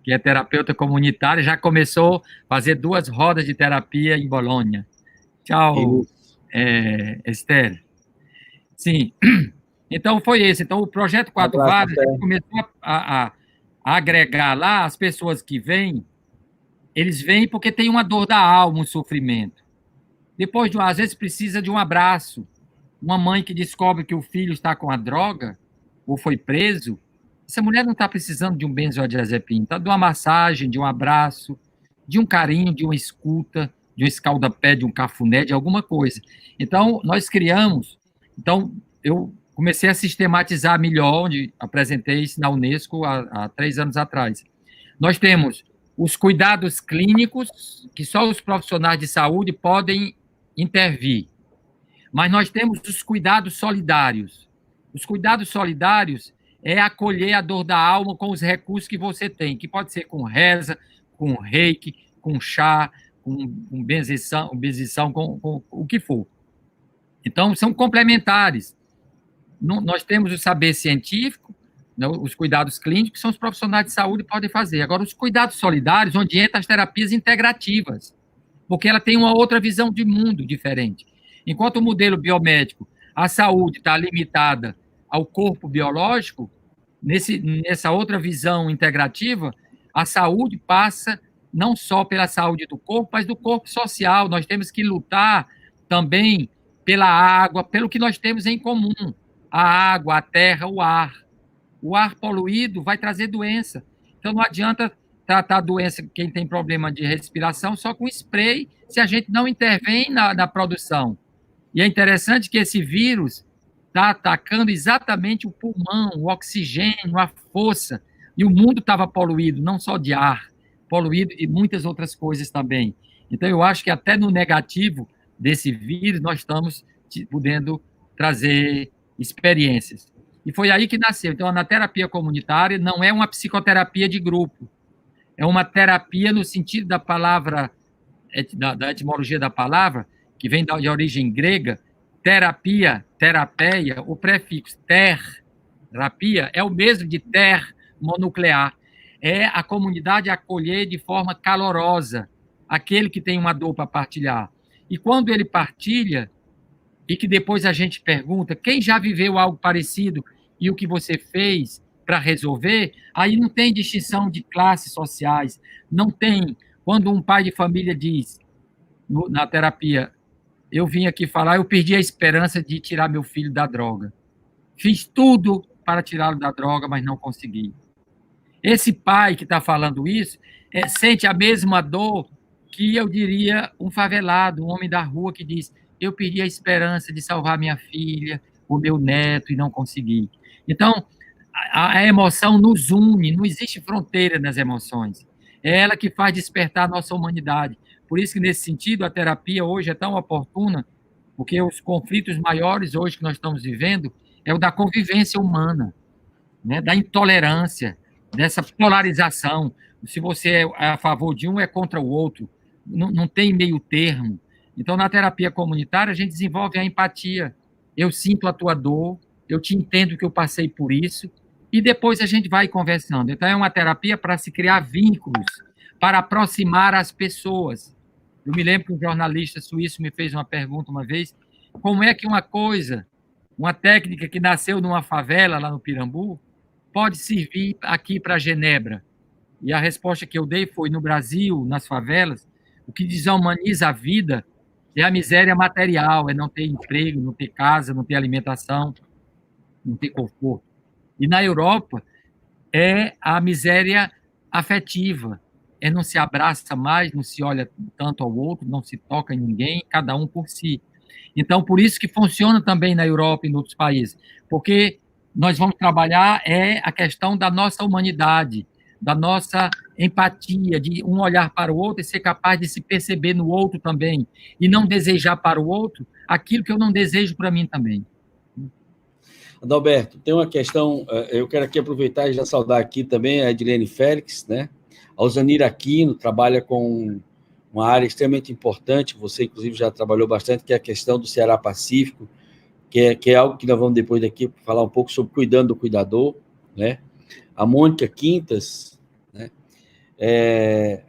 Que é terapeuta comunitária, já começou a fazer 2 rodas de terapia em Bolonha. Tchau, Esther. Sim, então foi esse. Então, o Projeto Quatro Varas começou a agregar lá as pessoas que vêm, eles vêm porque tem uma dor da alma, um sofrimento. Depois, às vezes, precisa de um abraço. Uma mãe que descobre que o filho está com a droga ou foi preso, essa mulher não está precisando de um benzodiazepina, está de uma massagem, de um abraço, de um carinho, de uma escuta, de um escaldapé, de um cafuné, de alguma coisa. Então, nós criamos. Então, eu comecei a sistematizar melhor, onde apresentei isso na Unesco há 3 anos atrás. Nós temos os cuidados clínicos, que só os profissionais de saúde podem intervir. Mas nós temos os cuidados solidários. Os cuidados solidários é acolher a dor da alma com os recursos que você tem, que pode ser com reza, com reiki, com chá, com benzição, com o que for. Então, são complementares. Nós temos o saber científico, né, os cuidados clínicos, que são os profissionais de saúde que podem fazer. Agora, os cuidados solidários, onde entram as terapias integrativas, porque ela tem uma outra visão de mundo diferente. Enquanto o modelo biomédico, a saúde está limitada ao corpo biológico, nessa outra visão integrativa, a saúde passa não só pela saúde do corpo, mas do corpo social. Nós temos que lutar também pela água, pelo que nós temos em comum. A água, a terra, o ar. O ar poluído vai trazer doença. Então, não adianta tratar a doença, quem tem problema de respiração, só com spray, se a gente não intervém na produção. E é interessante que esse vírus está atacando exatamente o pulmão, o oxigênio, a força. E o mundo estava poluído, não só de ar, poluído e muitas outras coisas também. Então, eu acho que até no negativo desse vírus, nós estamos podendo trazer experiências. E foi aí que nasceu. Então, na terapia comunitária, não é uma psicoterapia de grupo. É uma terapia no sentido da palavra, da etimologia da palavra, que vem de origem grega, terapia, terapeia, o prefixo ter, terapia é o mesmo de termonuclear. É a comunidade acolher de forma calorosa aquele que tem uma dor para partilhar. E quando ele partilha, e que depois a gente pergunta quem já viveu algo parecido e o que você fez para resolver, aí não tem distinção de classes sociais, não tem. Quando um pai de família diz na terapia, eu vim aqui falar, eu perdi a esperança de tirar meu filho da droga. Fiz tudo para tirá-lo da droga, mas não consegui. Esse pai que está falando isso sente a mesma dor que, eu diria, um favelado, um homem da rua que diz, eu perdi a esperança de salvar minha filha, o meu neto, e não consegui. Então, a emoção nos une, não existe fronteira nas emoções. É ela que faz despertar a nossa humanidade. Por isso que, nesse sentido, a terapia hoje é tão oportuna, porque os conflitos maiores hoje que nós estamos vivendo é o da convivência humana, né, da intolerância, dessa polarização. Se você é a favor de um, é contra o outro. Não tem meio termo. Então, na terapia comunitária, a gente desenvolve a empatia. Eu sinto a tua dor, eu te entendo que eu passei por isso, e depois a gente vai conversando. Então, é uma terapia para se criar vínculos, para aproximar as pessoas. Eu me lembro que um jornalista suíço me fez uma pergunta uma vez, como é que uma técnica que nasceu numa favela lá no Pirambu, pode servir aqui para Genebra? E a resposta que eu dei foi, no Brasil, nas favelas, o que desumaniza a vida é a miséria material, é não ter emprego, não ter casa, não ter alimentação, não ter conforto. E na Europa, é a miséria afetiva, é não se abraça mais, não se olha tanto ao outro, não se toca em ninguém, cada um por si. Então, por isso que funciona também na Europa e em outros países, porque nós vamos trabalhar a questão da nossa humanidade, da nossa empatia, de um olhar para o outro e ser capaz de se perceber no outro também, e não desejar para o outro aquilo que eu não desejo para mim também. Adalberto, tem uma questão, eu quero aqui aproveitar e já saudar aqui também a Edilene Félix, né? A Alzanira Aquino trabalha com uma área extremamente importante, você inclusive já trabalhou bastante, que é a questão do Ceará Pacífico, que é algo que nós vamos depois daqui falar um pouco sobre cuidando do cuidador, né? A Mônica Quintas, né?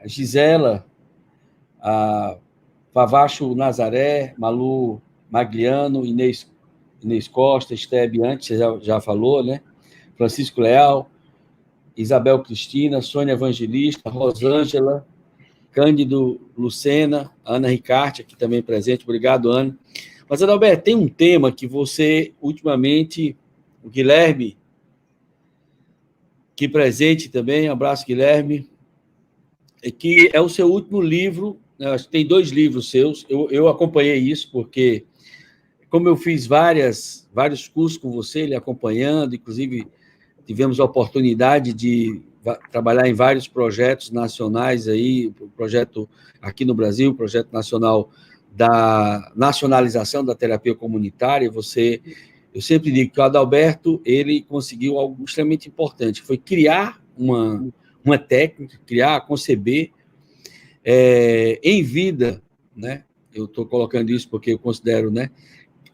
A Gisela, a Favacho Nazaré, Malu Magliano, Inês Costa, Estebe antes, você já falou, né? Francisco Leal, Isabel Cristina, Sônia Evangelista, Rosângela, Cândido Lucena, Ana Ricarte, aqui também presente. Obrigado, Ana. Mas, Adalberto, tem um tema que você, ultimamente, o Guilherme, que presente também, um abraço, Guilherme, que é o seu último livro, né? Acho que tem 2 livros seus, eu acompanhei isso, porque, como eu fiz vários cursos com você, ele acompanhando, inclusive tivemos a oportunidade de trabalhar em vários projetos nacionais aí, o projeto aqui no Brasil, o projeto nacional da nacionalização da terapia comunitária. Eu sempre digo que o Adalberto, ele conseguiu algo extremamente importante, foi criar uma técnica, conceber em vida, né? Eu estou colocando isso porque eu considero, né?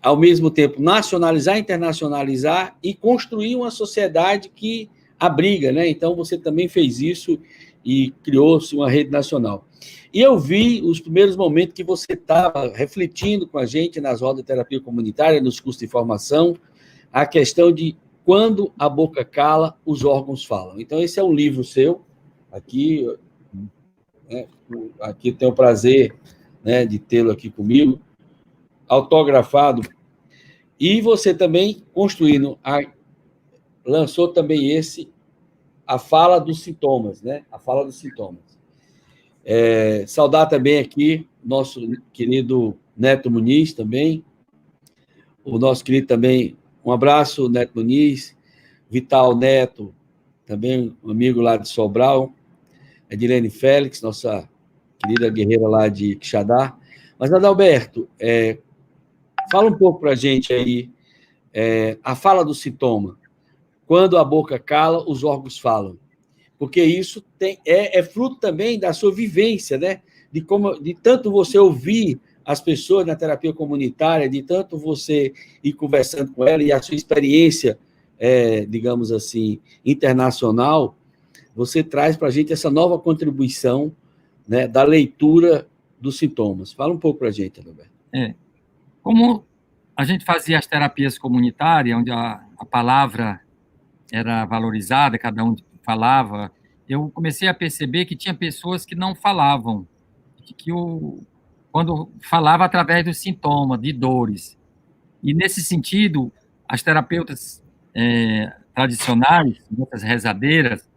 Ao mesmo tempo, nacionalizar, internacionalizar e construir uma sociedade que abriga, né? Então, você também fez isso e criou-se uma rede nacional. E eu vi os primeiros momentos que você estava refletindo com a gente nas rodas de terapia comunitária, nos cursos de formação, a questão de quando a boca cala, os órgãos falam. Então, esse é um livro seu, aqui, né? Aqui tenho o prazer, né, de tê-lo aqui comigo, autografado. E você também lançou também a fala dos sintomas, né? A fala dos sintomas. Saudar também aqui nosso querido Neto Muniz também, o nosso querido também, um abraço, Neto Muniz, Vital Neto, também um amigo lá de Sobral, Edilene Félix, nossa querida guerreira lá de Quixadá. Mas, Adalberto, fala um pouco para a gente aí, a fala do sintoma. Quando a boca cala, os órgãos falam. Porque isso é fruto também da sua vivência, né? De tanto você ouvir as pessoas na terapia comunitária, de tanto você ir conversando com ela e a sua experiência digamos assim, internacional, você traz para a gente essa nova contribuição, né, da leitura dos sintomas. Fala um pouco para a gente, Roberto. Como a gente fazia as terapias comunitárias, onde a palavra era valorizada, cada um falava, eu comecei a perceber que tinha pessoas que não falavam, quando falava através dos sintomas, de dores. E, nesse sentido, as terapeutas tradicionais, muitas rezadeiras,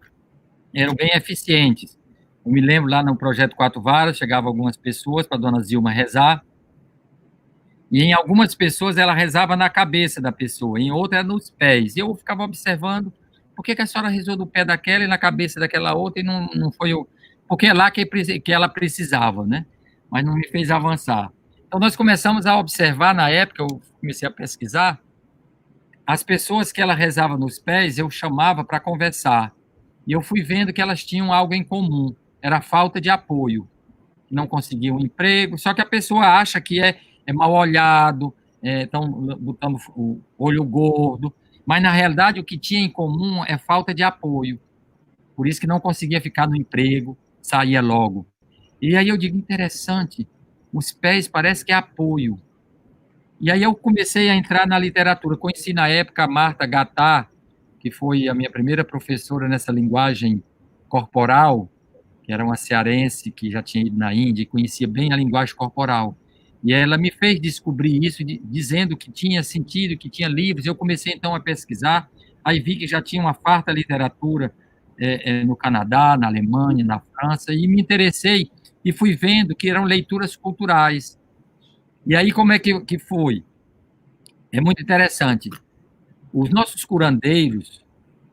eram bem eficientes. Eu me lembro lá no Projeto Quatro Varas, chegavam algumas pessoas para a dona Zilma rezar, e em algumas pessoas ela rezava na cabeça da pessoa, em outras nos pés. E eu ficava observando por que a senhora rezou do pé daquela e na cabeça daquela outra, e não foi eu. Porque é lá que ela precisava, né? Mas não me fez avançar. Então, nós começamos a observar, na época, eu comecei a pesquisar, as pessoas que ela rezava nos pés, eu chamava para conversar. E eu fui vendo que elas tinham algo em comum, era a falta de apoio. Não conseguiam um emprego, só que a pessoa acha que é mal olhado, estão botando o olho gordo, mas, na realidade, o que tinha em comum é falta de apoio. Por isso que não conseguia ficar no emprego, saía logo. E aí eu digo, interessante, os pés parece que é apoio. E aí eu comecei a entrar na literatura. Conheci, na época, a Marta Gattar, que foi a minha primeira professora nessa linguagem corporal, que era uma cearense que já tinha ido na Índia e conhecia bem a linguagem corporal. E ela me fez descobrir isso, dizendo que tinha sentido, que tinha livros. Eu comecei, então, a pesquisar, aí vi que já tinha uma farta literatura no Canadá, na Alemanha, na França, e me interessei e fui vendo que eram leituras culturais. E aí, como é que foi? É muito interessante. Os nossos curandeiros,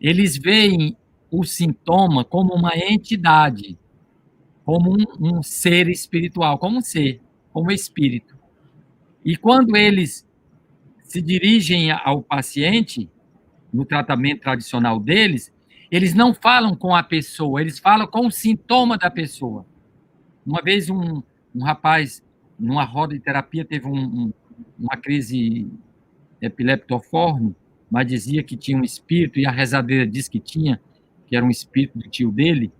eles veem o sintoma como uma entidade, como um ser espiritual, como um ser, como espírito. E quando eles se dirigem ao paciente, no tratamento tradicional deles, eles não falam com a pessoa, eles falam com o sintoma da pessoa. Uma vez um rapaz, numa roda de terapia, teve uma crise epileptoforme, mas dizia que tinha um espírito, e a rezadeira disse que era um espírito do tio dele,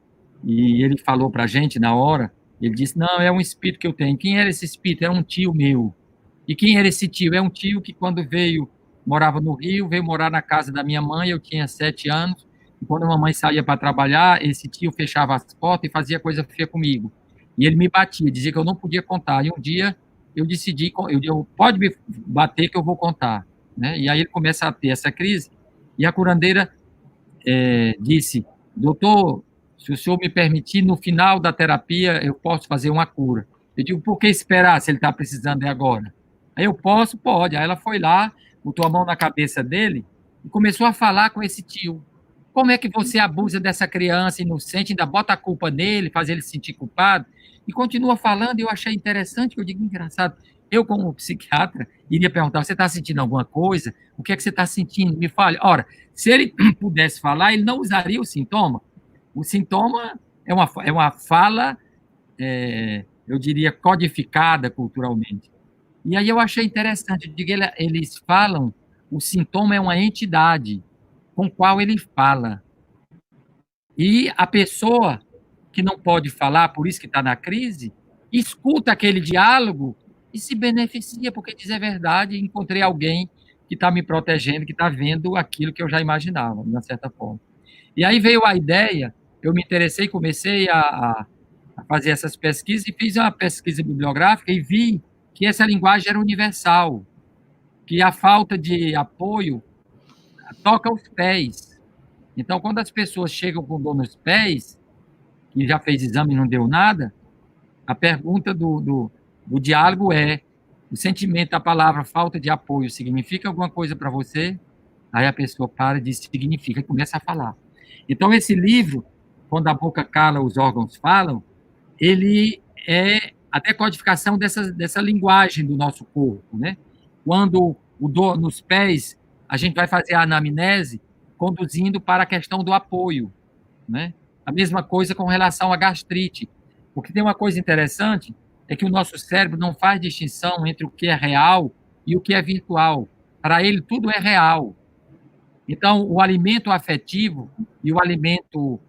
e ele falou para a gente na hora, ele disse, não, é um espírito que eu tenho. Quem era esse espírito? Era um tio meu. E quem era esse tio? É um tio que, quando morava no Rio, veio morar na casa da minha mãe, eu tinha 7 anos, e quando a mamãe saía para trabalhar, esse tio fechava as portas e fazia coisa feia comigo. E ele me batia, dizia que eu não podia contar. E um dia eu decidi, pode me bater que eu vou contar. Né? E aí ele começa a ter essa crise, e a curandeira disse, doutor, se o senhor me permitir, no final da terapia eu posso fazer uma cura. Eu digo, por que esperar se ele está precisando agora? Aí eu posso? Pode. Aí ela foi lá, botou a mão na cabeça dele e começou a falar com esse tio. Como é que você abusa dessa criança inocente, ainda bota a culpa nele, faz ele se sentir culpado? E continua falando, e eu achei interessante, eu digo, engraçado. Eu, como psiquiatra, iria perguntar, você está sentindo alguma coisa? O que é que você está sentindo? Me fale. Ora, se ele pudesse falar, ele não usaria o sintoma. O sintoma é uma fala, eu diria, codificada culturalmente. E aí eu achei interessante, eu digo, eles falam, o sintoma é uma entidade com qual ele fala. E a pessoa que não pode falar, por isso que está na crise, escuta aquele diálogo e se beneficia, porque diz a verdade, encontrei alguém que está me protegendo, que está vendo aquilo que eu já imaginava, de uma certa forma. E aí veio a ideia, eu me interessei, comecei a fazer essas pesquisas, e fiz uma pesquisa bibliográfica e vi que essa linguagem era universal, que a falta de apoio toca os pés. Então, quando as pessoas chegam com dor nos pés, que já fez exame e não deu nada, a pergunta do diálogo é, o sentimento da palavra falta de apoio significa alguma coisa para você? Aí a pessoa para e diz, significa, e começa a falar. Então, esse livro, Quando a Boca Cala, os Órgãos Falam, ele é a decodificação dessa linguagem do nosso corpo, né? Quando o dor nos pés, a gente vai fazer a anamnese conduzindo para a questão do apoio, né? A mesma coisa com relação à gastrite, porque tem uma coisa interessante, é que o nosso cérebro não faz distinção entre o que é real e o que é virtual. Para ele, tudo é real. Então, o alimento afetivo e o alimento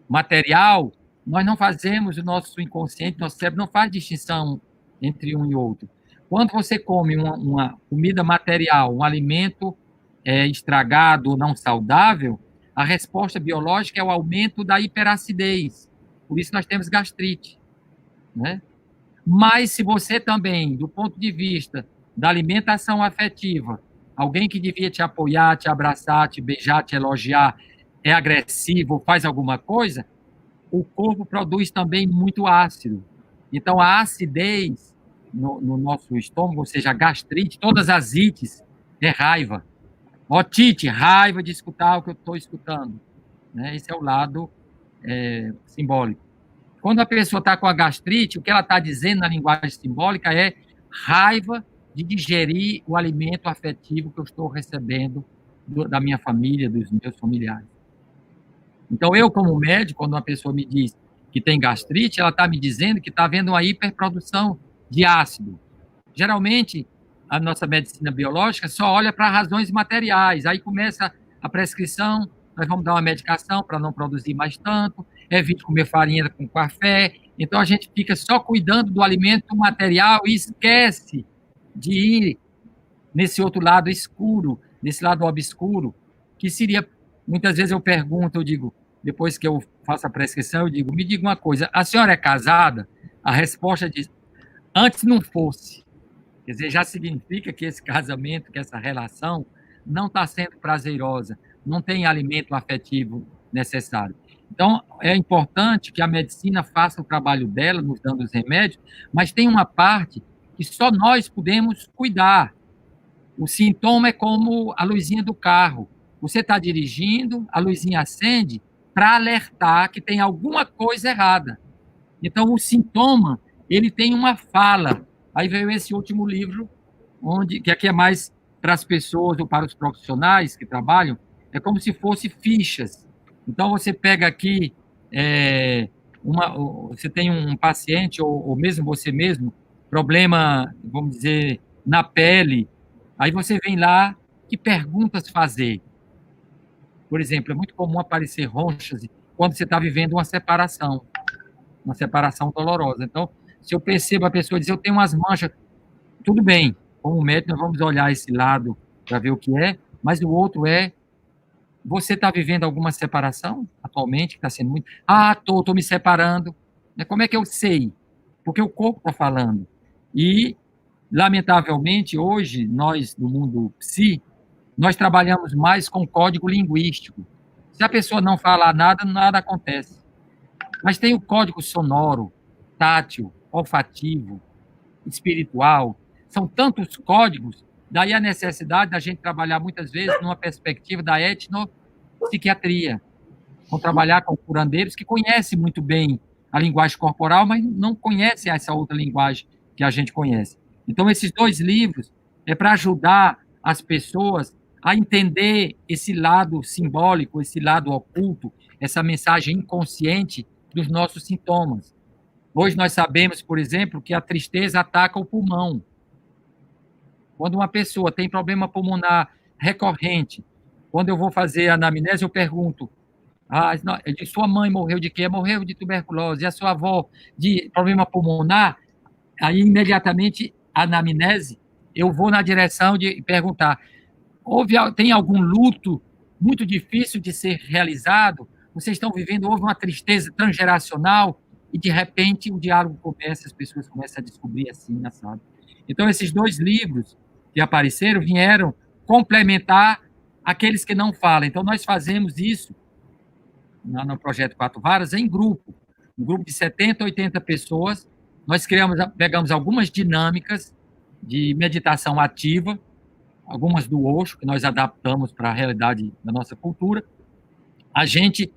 material, nós não fazemos, o nosso inconsciente, nosso cérebro não faz distinção entre um e outro. Quando você come uma comida material, um alimento estragado ou não saudável, a resposta biológica é o aumento da hiperacidez. Por isso nós temos gastrite, né? Mas se você também, do ponto de vista da alimentação afetiva, alguém que devia te apoiar, te abraçar, te beijar, te elogiar, é agressivo, faz alguma coisa, o corpo produz também muito ácido. Então, a acidez no nosso estômago, ou seja, a gastrite, todas as ites, é raiva. Otite, raiva de escutar o que eu estou escutando. Né? Esse é o lado simbólico. Quando a pessoa está com a gastrite, o que ela está dizendo na linguagem simbólica é raiva de digerir o alimento afetivo que eu estou recebendo da minha família, dos meus familiares. Então, eu, como médico, quando uma pessoa me diz que tem gastrite, ela está me dizendo que está havendo uma hiperprodução de ácido. Geralmente, a nossa medicina biológica só olha para razões materiais. Aí começa a prescrição, nós vamos dar uma medicação para não produzir mais tanto, evite comer farinha com café. Então, a gente fica só cuidando do alimento material e esquece de ir nesse outro lado escuro, nesse lado obscuro, que seria... Muitas vezes eu pergunto, eu digo, depois que eu faço a prescrição, eu digo, me diga uma coisa, a senhora é casada? A resposta diz, antes não fosse. Quer dizer, já significa que esse casamento, que essa relação não está sendo prazerosa, não tem alimento afetivo necessário. Então, é importante que a medicina faça o trabalho dela, nos dando os remédios, mas tem uma parte que só nós podemos cuidar. O sintoma é como a luzinha do carro. Você está dirigindo, a luzinha acende para alertar que tem alguma coisa errada. Então, o sintoma, ele tem uma fala. Aí veio esse último livro, que aqui é mais para as pessoas ou para os profissionais que trabalham, é como se fosse fichas. Então, você pega aqui, você tem um paciente, ou mesmo você mesmo, problema, vamos dizer, na pele, aí você vem lá, que perguntas fazer? Por exemplo, é muito comum aparecer ronchas quando você está vivendo uma separação dolorosa. Então, se eu percebo a pessoa dizer, eu tenho umas manchas, tudo bem, como médico, nós vamos olhar esse lado para ver o que é, mas o outro é, você está vivendo alguma separação atualmente, que está sendo muito... estou me separando. Como é que eu sei? Porque o corpo está falando. E, lamentavelmente, hoje, nós, do mundo psi, nós trabalhamos mais com código linguístico. Se a pessoa não falar nada, nada acontece. Mas tem o código sonoro, tátil, olfativo, espiritual. São tantos códigos, daí a necessidade da gente trabalhar muitas vezes numa perspectiva da etnopsiquiatria, com trabalhar com curandeiros que conhecem muito bem a linguagem corporal, mas não conhecem essa outra linguagem que a gente conhece. Então, esses 2 livros é para ajudar as pessoas a entender esse lado simbólico, esse lado oculto, essa mensagem inconsciente dos nossos sintomas. Hoje nós sabemos, por exemplo, que a tristeza ataca o pulmão. Quando uma pessoa tem problema pulmonar recorrente, quando eu vou fazer a anamnese, eu pergunto, sua mãe morreu de quê? Morreu de tuberculose. E a sua avó de problema pulmonar? Aí, imediatamente, a anamnese, eu vou na direção de perguntar, tem algum luto muito difícil de ser realizado? Vocês estão vivendo, houve uma tristeza transgeracional? E, de repente, o diálogo começa, as pessoas começam a descobrir assim, sabe? Então, esses 2 livros que apareceram vieram complementar aqueles que não falam. Então, nós fazemos isso no Projeto 4 Varas em grupo. Um grupo de 70, 80 pessoas. Nós pegamos algumas dinâmicas de meditação ativa, algumas do Osho, que nós adaptamos para a realidade da nossa cultura. A gente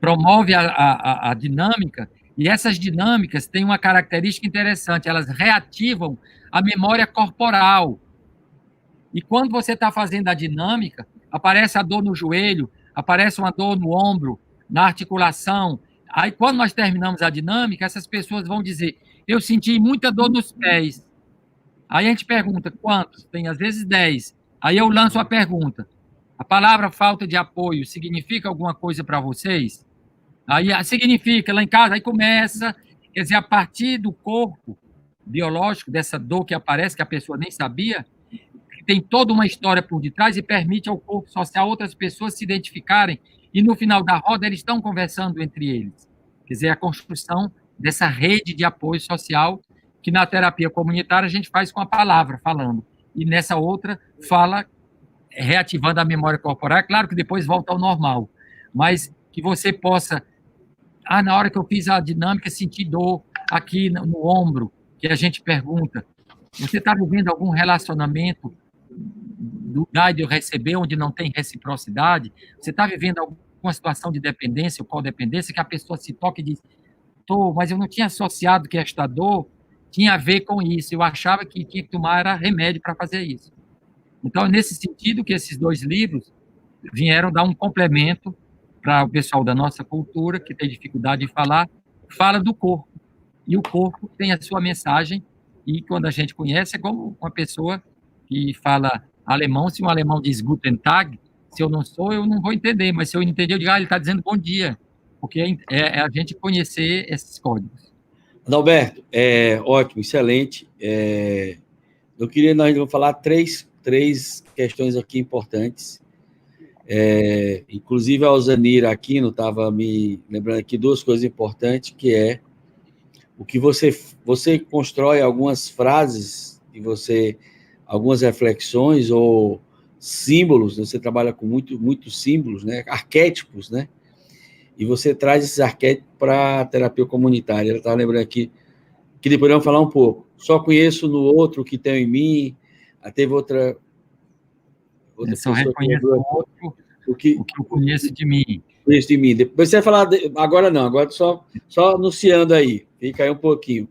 promove a dinâmica, e essas dinâmicas têm uma característica interessante, elas reativam a memória corporal. E quando você está fazendo a dinâmica, aparece a dor no joelho, aparece uma dor no ombro, na articulação. Aí, quando nós terminamos a dinâmica, essas pessoas vão dizer, eu senti muita dor nos pés. Aí a gente pergunta, quantos? Tem, às vezes, 10. Aí eu lanço a pergunta, A palavra falta de apoio significa alguma coisa para vocês? Aí significa, lá em casa, aí começa, quer dizer, a partir do corpo biológico, dessa dor que aparece, que a pessoa nem sabia, que tem toda uma história por detrás e permite ao corpo social outras pessoas se identificarem, e no final da roda eles estão conversando entre eles. Quer dizer, a construção dessa rede de apoio social que na terapia comunitária a gente faz com a palavra, falando, e nessa outra fala reativando a memória corporal. É claro que depois volta ao normal, mas que você possa, na hora que eu fiz a dinâmica, sentir dor aqui no ombro, que a gente pergunta, você está vivendo algum relacionamento do dar e de eu receber, onde não tem reciprocidade? Você está vivendo alguma situação de dependência ou codependência, que a pessoa se toca e diz, mas eu não tinha associado que esta dor tinha a ver com isso, eu achava que tinha que tomar era remédio para fazer isso. Então, é nesse sentido que esses 2 livros vieram dar um complemento para o pessoal da nossa cultura, que tem dificuldade de falar, fala do corpo. E o corpo tem a sua mensagem, e quando a gente conhece, é como uma pessoa que fala alemão, se um alemão diz Guten Tag, se eu não sou, eu não vou entender, mas se eu entender, eu digo, ele está dizendo bom dia, porque é a gente conhecer esses códigos. Adalberto, ótimo, excelente. Nós vamos falar três questões aqui importantes. Inclusive, a Alzanira Aquino estava me lembrando aqui 2 coisas importantes, que é o que você constrói algumas frases, algumas reflexões ou símbolos, você trabalha com muitos símbolos, né? Arquétipos, né? E você traz esses arquétipos para a terapia comunitária. Ela estava lembrando aqui, que depois vamos falar um pouco. Só conheço no outro que tem em mim. Teve outra eu só reconheço o outro, o que eu conheço de mim. Conheço de mim. Depois você vai falar, agora não, agora só anunciando aí, fica aí um pouquinho.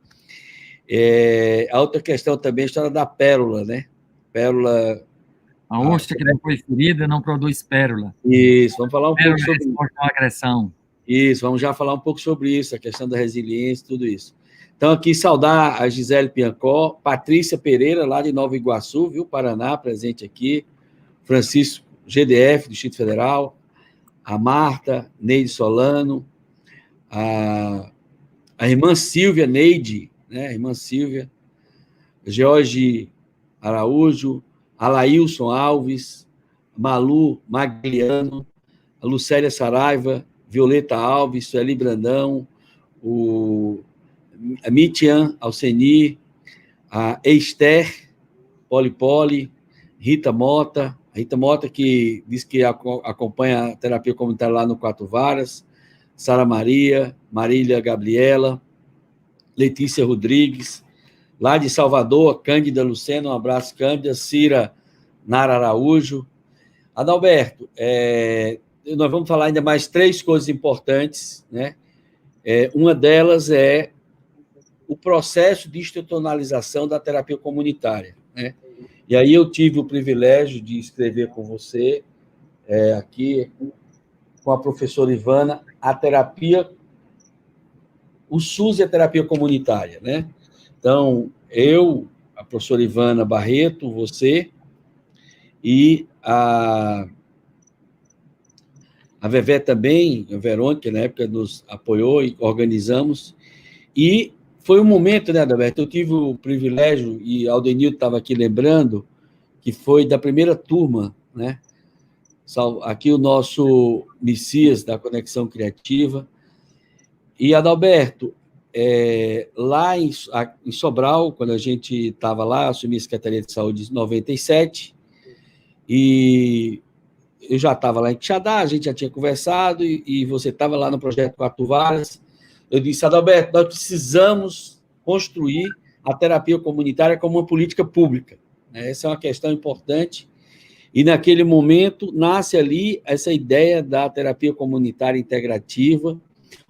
A outra questão também é a história da pérola, né? Pérola... A ostra que não foi ferida não produz pérola. Isso, vamos falar um pouco sobre isso. Pérola é agressão. Isso, vamos já falar um pouco sobre isso, a questão da resiliência, tudo isso. Então, aqui, saudar a Gisele Piancó, Patrícia Pereira, lá de Nova Iguaçu, viu, Paraná, presente aqui, Francisco, GDF, do Distrito Federal, a Marta, Neide Solano, a irmã Silvia Neide, né, a irmã Silvia, Jorge Araújo, Alailson Alves, Malu Magliano, a Lucélia Saraiva, Violeta Alves, Sueli Brandão, a Mitian Alceni, a Esther Poli, Rita Mota, que diz que acompanha a terapia comunitária lá no Quatro Varas, Sara Maria, Marília Gabriela, Letícia Rodrigues, lá de Salvador, Cândida Lucena, um abraço, Cândida, Cira Nara Araújo. Adalberto, nós vamos falar ainda mais 3 coisas importantes, né? Uma delas é o processo de institucionalização da terapia comunitária, né? E aí eu tive o privilégio de escrever com você, aqui, com a professora Ivana, o SUS e a terapia comunitária, né? Então, eu, a professora Ivana Barreto, você, e a Vevé também, a Verônica, na época, nos apoiou e organizamos. E foi um momento, né, Adalberto? Eu tive o privilégio, e Aldenildo estava aqui lembrando, que foi da primeira turma, né? Aqui o nosso Messias da Conexão Criativa. E, Adalberto, lá em Sobral, quando a gente estava lá, assumi a Secretaria de Saúde em 97, e eu já estava lá em Quixadá, a gente já tinha conversado, e você estava lá no projeto Quatro Varas. Eu disse, Adalberto, nós precisamos construir a terapia comunitária como uma política pública. Essa é uma questão importante. E, naquele momento, nasce ali essa ideia da terapia comunitária integrativa,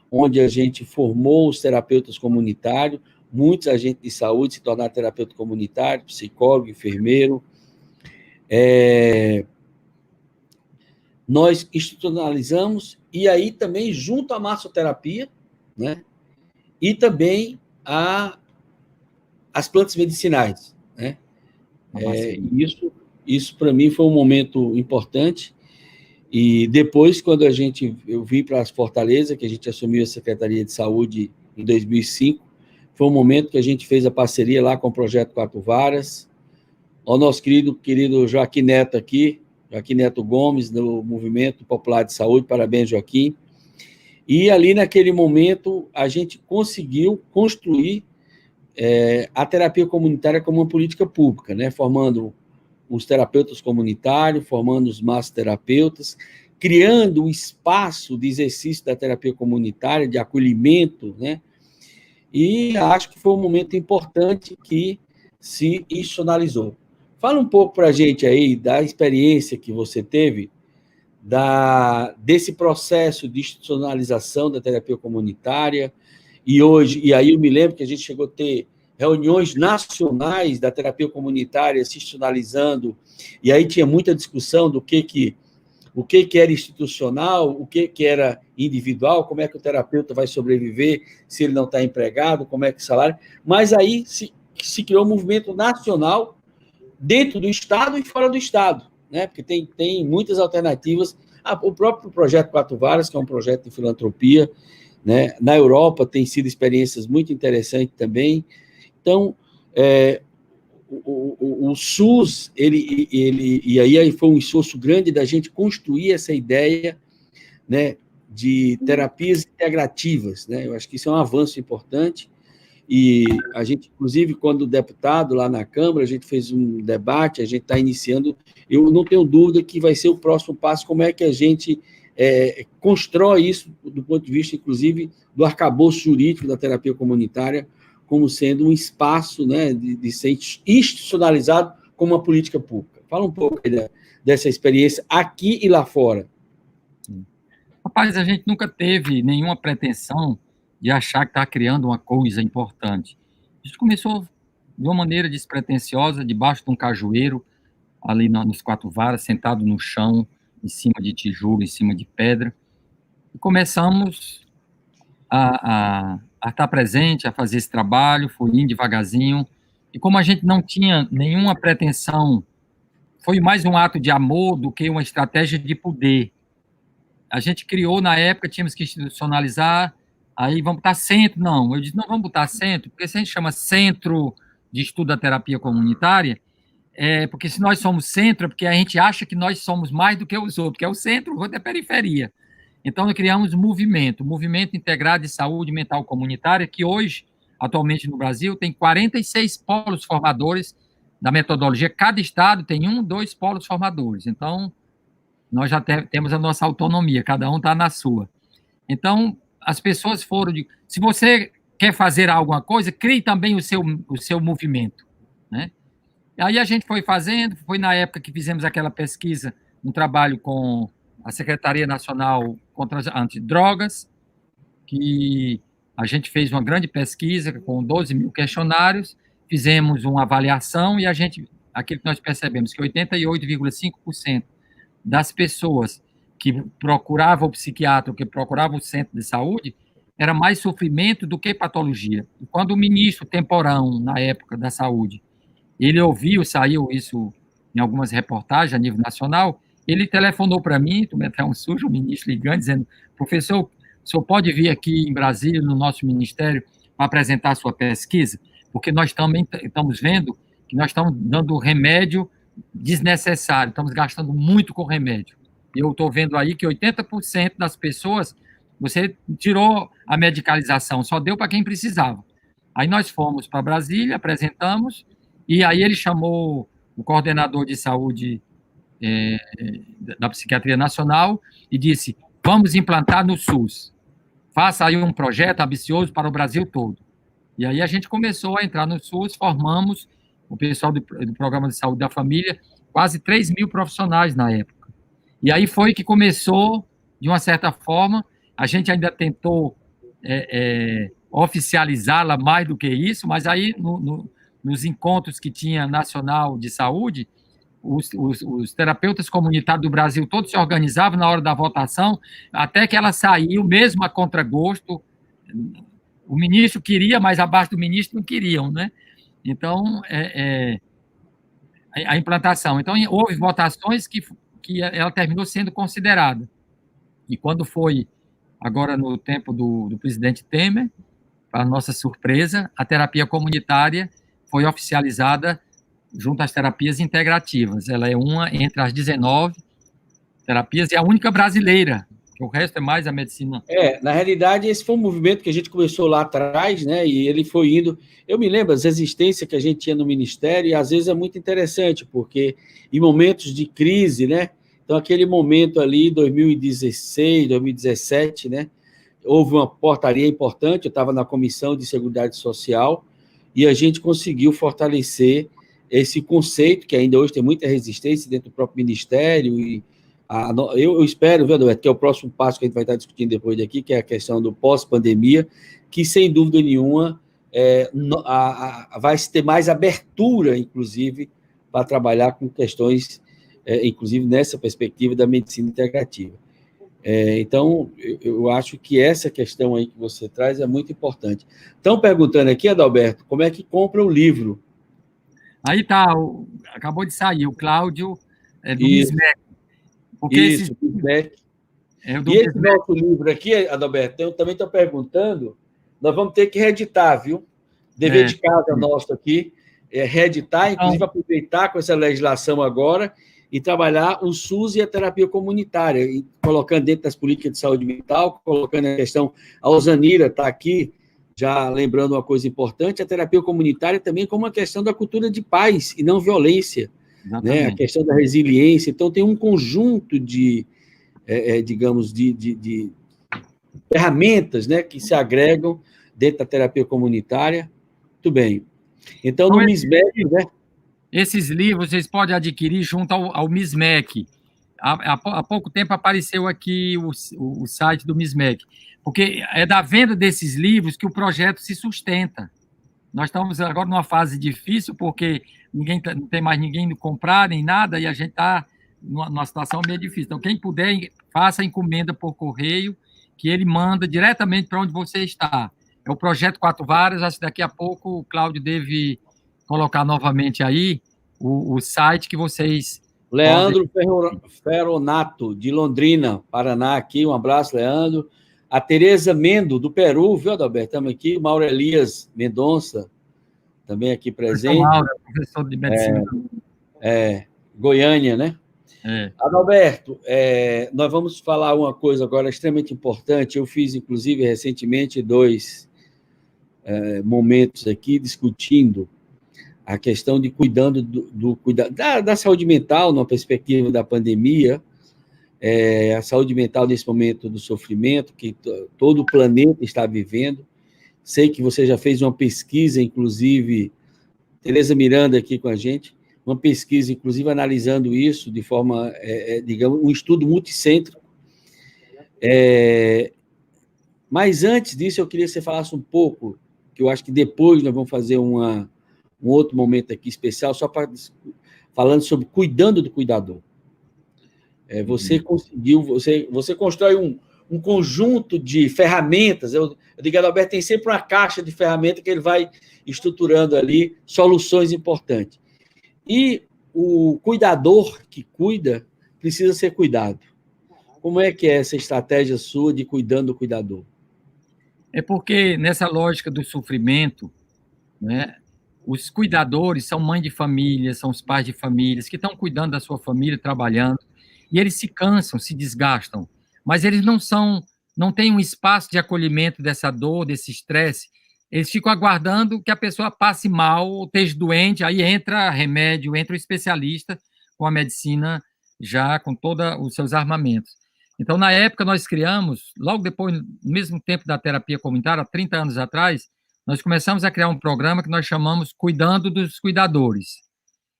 onde a gente formou os terapeutas comunitários, muitos agentes de saúde se tornaram terapeuta comunitário, psicólogo, enfermeiro. Nós institucionalizamos, e aí também junto à massoterapia, né? E também as plantas medicinais, né? Isso para mim foi um momento importante. E depois, quando eu vim para Fortaleza, que a gente assumiu a Secretaria de Saúde em 2005, foi um momento que a gente fez a parceria lá com o Projeto Quatro Varas, ao nosso querido Joaquim Neto aqui, Joaquim Neto Gomes, do Movimento Popular de Saúde, parabéns, Joaquim. E ali, naquele momento, a gente conseguiu construir a terapia comunitária como uma política pública, né? Formando os terapeutas comunitários, formando os massoterapeutas, criando um espaço de exercício da terapia comunitária, de acolhimento, né? E acho que foi um momento importante que se institucionalizou. Fala um pouco para a gente aí da experiência que você teve desse processo de institucionalização da terapia comunitária, e aí eu me lembro que a gente chegou a ter reuniões nacionais da terapia comunitária se institucionalizando, e aí tinha muita discussão do que era institucional, o que era individual, como é que o terapeuta vai sobreviver se ele não está empregado, como é que o salário... Mas aí se criou um movimento nacional dentro do Estado e fora do Estado, né? Porque tem muitas alternativas. O próprio Projeto Quatro Varas, que é um projeto de filantropia, né? Na Europa tem sido experiências muito interessantes também. Então, o SUS, e aí foi um esforço grande da gente construir essa ideia, né, de terapias integrativas, né? Eu acho que isso é um avanço importante, e a gente, inclusive, quando deputado lá na Câmara, a gente fez um debate, a gente está iniciando, eu não tenho dúvida que vai ser o próximo passo, como é que a gente constrói isso do ponto de vista, inclusive, do arcabouço jurídico da terapia comunitária, como sendo um espaço, né, de ser institucionalizado como uma política pública. Fala um pouco dessa experiência aqui e lá fora. Rapaz, a gente nunca teve nenhuma pretensão de achar que está criando uma coisa importante. A gente começou de uma maneira despretensiosa, debaixo de um cajueiro, ali nos Quatro Varas, sentado no chão, em cima de tijolo, em cima de pedra, e começamos a estar presente, a fazer esse trabalho, foi indo devagarzinho, e como a gente não tinha nenhuma pretensão, foi mais um ato de amor do que uma estratégia de poder. A gente criou, na época, tínhamos que institucionalizar, aí vamos botar centro, não, eu disse, não vamos botar centro, porque se a gente chama Centro de Estudo da Terapia Comunitária, porque se nós somos centro, é porque a gente acha que nós somos mais do que os outros, que é o centro, o outro é a periferia. Então, nós criamos Movimento Integrado de Saúde Mental Comunitária, que hoje, atualmente no Brasil, tem 46 polos formadores da metodologia. Cada estado tem 2 polos formadores. Então, nós já temos a nossa autonomia, cada um está na sua. Então, as pessoas foram... se você quer fazer alguma coisa, crie também o seu movimento, né? Aí a gente foi fazendo, foi na época que fizemos aquela pesquisa, um trabalho com a Secretaria Nacional contra as Antidrogas, que a gente fez uma grande pesquisa com 12 mil questionários, fizemos uma avaliação e aquilo que nós percebemos, que 88,5% das pessoas que procuravam o psiquiatra, que procuravam o centro de saúde, era mais sofrimento do que patologia. E quando o ministro Temporão, na época da saúde, ele ouviu, saiu isso em algumas reportagens a nível nacional, ele telefonou para mim, tomei até um sujo, o ministro ligando, dizendo, professor, o senhor pode vir aqui em Brasília, no nosso ministério, para apresentar a sua pesquisa? Porque nós também estamos vendo que nós estamos dando remédio desnecessário, estamos gastando muito com remédio. Eu estou vendo aí que 80% das pessoas, você tirou a medicalização, só deu para quem precisava. Aí nós fomos para Brasília, apresentamos, e aí ele chamou o coordenador de saúde da Psiquiatria Nacional e disse, vamos implantar no SUS. Faça aí um projeto ambicioso para o Brasil todo. E aí a gente começou a entrar no SUS, formamos o pessoal do Programa de Saúde da Família, quase 3 mil profissionais na época. E aí foi que começou, de uma certa forma, a gente ainda tentou oficializá-la mais do que isso, mas aí nos encontros que tinha nacional de saúde, os terapeutas comunitários do Brasil todos se organizavam na hora da votação, até que ela saiu, mesmo a contragosto. O ministro queria, mas abaixo do ministro não queriam, né? Então, a implantação. Então, houve votações que que ela terminou sendo considerada. E quando foi, agora no tempo do presidente Temer, para nossa surpresa, a terapia comunitária foi oficializada junto às terapias integrativas. Ela é uma entre as 19 terapias e a única brasileira, que o resto é mais a medicina. Na realidade, esse foi um movimento que a gente começou lá atrás, né? E ele foi indo. Eu me lembro das resistências que a gente tinha no Ministério, e às vezes é muito interessante, porque em momentos de crise, né? Então, aquele momento ali, 2016, 2017, né? Houve uma portaria importante, eu estava na Comissão de Seguridade Social, e a gente conseguiu fortalecer esse conceito, que ainda hoje tem muita resistência dentro do próprio Ministério, e eu espero, viu, Adalberto, que é o próximo passo que a gente vai estar discutindo depois daqui, que é a questão do pós-pandemia, que, sem dúvida nenhuma, vai se ter mais abertura, inclusive, para trabalhar com questões, inclusive nessa perspectiva da medicina integrativa. Então, eu acho que essa questão aí que você traz é muito importante. Estão perguntando aqui, Adalberto, como é que compra o livro? Aí tá, acabou de sair, o Cláudio do Isso, MISMEC. Porque isso, feedback. E esse nosso livro aqui, Adalberto, eu também estou perguntando, nós vamos ter que reeditar, viu? Dever de casa nosso aqui, reeditar, inclusive então, aproveitar com essa legislação agora e trabalhar o SUS e a terapia comunitária, e colocando dentro das políticas de saúde mental, colocando a questão, a Osanira está aqui, já lembrando uma coisa importante, a terapia comunitária também como uma questão da cultura de paz e não violência, né? A questão da resiliência. Então, tem um conjunto de, digamos, de ferramentas, né, que se agregam dentro da terapia comunitária. Muito bem. Então, no MISMEC, né? Esses livros vocês podem adquirir junto ao MISMEC. Há pouco tempo apareceu aqui o site do MISMEC, porque é da venda desses livros que o projeto se sustenta. Nós estamos agora numa fase difícil, porque não tem mais ninguém comprar nem nada, e a gente está numa situação meio difícil. Então, quem puder, faça a encomenda por correio, que ele manda diretamente para onde você está. É o Projeto Quatro Varas, acho que daqui a pouco o Cláudio deve colocar novamente aí o site que vocês... Leandro Ferronato, de Londrina, Paraná, aqui, um abraço, Leandro. A Tereza Mendo, do Peru, viu, Adalberto? Estamos aqui. Mauro Elias Mendonça, também aqui presente. Mauro, professor de medicina. Goiânia, né? Adalberto, nós vamos falar uma coisa agora extremamente importante. Eu fiz, inclusive, recentemente, 2 momentos aqui discutindo a questão de cuidando da saúde mental, numa perspectiva da pandemia, a saúde mental nesse momento do sofrimento que todo o planeta está vivendo. Sei que você já fez uma pesquisa, inclusive, Tereza Miranda aqui com a gente, uma pesquisa, inclusive, analisando isso de forma, digamos, um estudo multicêntrico. Mas antes disso, eu queria que você falasse um pouco, que eu acho que depois nós vamos fazer um outro momento aqui especial, só para falando sobre cuidando do cuidador. Você conseguiu, você constrói um conjunto de ferramentas. Eu digo, Adalberto, tem sempre uma caixa de ferramentas que ele vai estruturando ali soluções importantes. E o cuidador que cuida precisa ser cuidado. Como é que é essa estratégia sua de cuidando do cuidador? É porque nessa lógica do sofrimento, né, os cuidadores são mães de família, são os pais de famílias que estão cuidando da sua família, trabalhando, e eles se cansam, se desgastam, mas eles não têm um espaço de acolhimento dessa dor, desse estresse. Eles ficam aguardando que a pessoa passe mal, ou esteja doente, aí entra remédio, entra o especialista com a medicina já com todos os seus armamentos. Então, na época, nós criamos, logo depois, no mesmo tempo da terapia comunitária, há 30 anos atrás, nós começamos a criar um programa que nós chamamos Cuidando dos Cuidadores.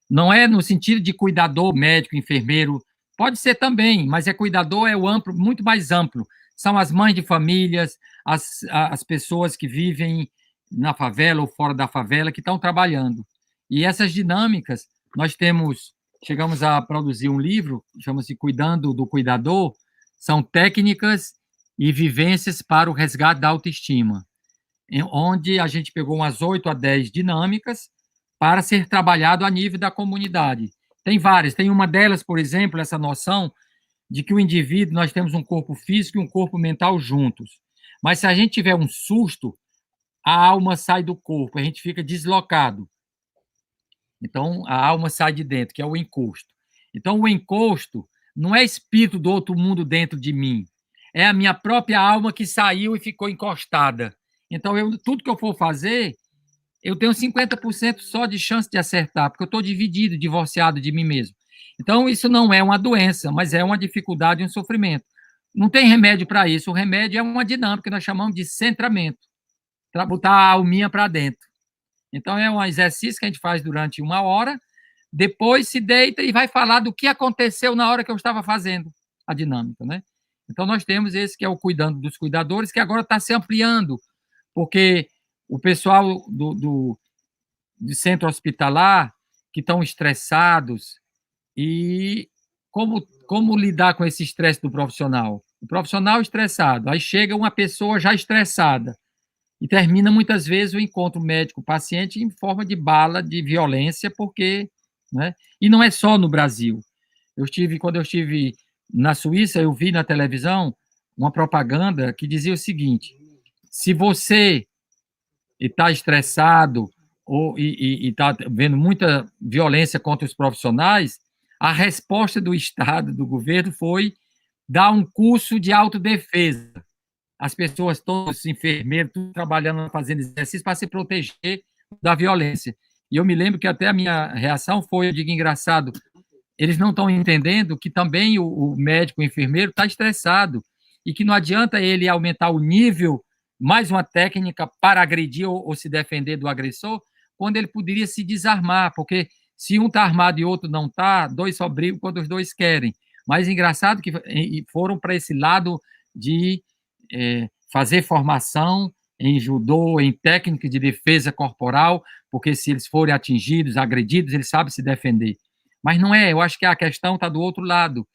Não é no sentido de cuidador, médico, enfermeiro, pode ser também, mas cuidador é o amplo, muito mais amplo. São as mães de famílias, as pessoas que vivem na favela ou fora da favela, que estão trabalhando. E essas dinâmicas, chegamos a produzir um livro, chama-se Cuidando do Cuidador, são técnicas e vivências para o resgate da autoestima, onde a gente pegou umas 8 a 10 dinâmicas para ser trabalhado a nível da comunidade. Tem várias. Tem uma delas, por exemplo, essa noção de que o indivíduo, nós temos um corpo físico e um corpo mental juntos. Mas se a gente tiver um susto, a alma sai do corpo, a gente fica deslocado. Então, a alma sai de dentro, que é o encosto. Então, o encosto não é espírito do outro mundo dentro de mim, é a minha própria alma que saiu e ficou encostada. Então, tudo que eu for fazer, eu tenho 50% só de chance de acertar, porque eu estou dividido, divorciado de mim mesmo. Então, isso não é uma doença, mas é uma dificuldade, um sofrimento. Não tem remédio para isso. O remédio é uma dinâmica que nós chamamos de centramento, para botar a alminha para dentro. Então, é um exercício que a gente faz durante 1 hora, depois se deita e vai falar do que aconteceu na hora que eu estava fazendo a dinâmica, né? Então, nós temos esse que é o cuidando dos cuidadores, que agora está se ampliando, porque o pessoal do centro hospitalar, que estão estressados, e como lidar com esse estresse do profissional? O profissional estressado, aí chega uma pessoa já estressada, e termina muitas vezes o encontro médico-paciente em forma de bala, de violência, porque, né? E não é só no Brasil. Quando eu estive na Suíça, eu vi na televisão uma propaganda que dizia o seguinte: se você está estressado e está vendo muita violência contra os profissionais, a resposta do Estado, do governo, foi dar um curso de autodefesa. As pessoas, todos os enfermeiros, tudo trabalhando, fazendo exercício para se proteger da violência. E eu me lembro que até a minha reação foi, eu digo, engraçado, eles não estão entendendo que também o médico, o enfermeiro, está estressado e que não adianta ele aumentar o nível, mais uma técnica para agredir ou se defender do agressor, quando ele poderia se desarmar, porque se um está armado e outro não está, dois só brigam quando os dois querem. Mas engraçado que foram para esse lado de fazer formação em judô, em técnica de defesa corporal, porque se eles forem atingidos, agredidos, eles sabem se defender. Mas não é, eu acho que a questão está do outro lado.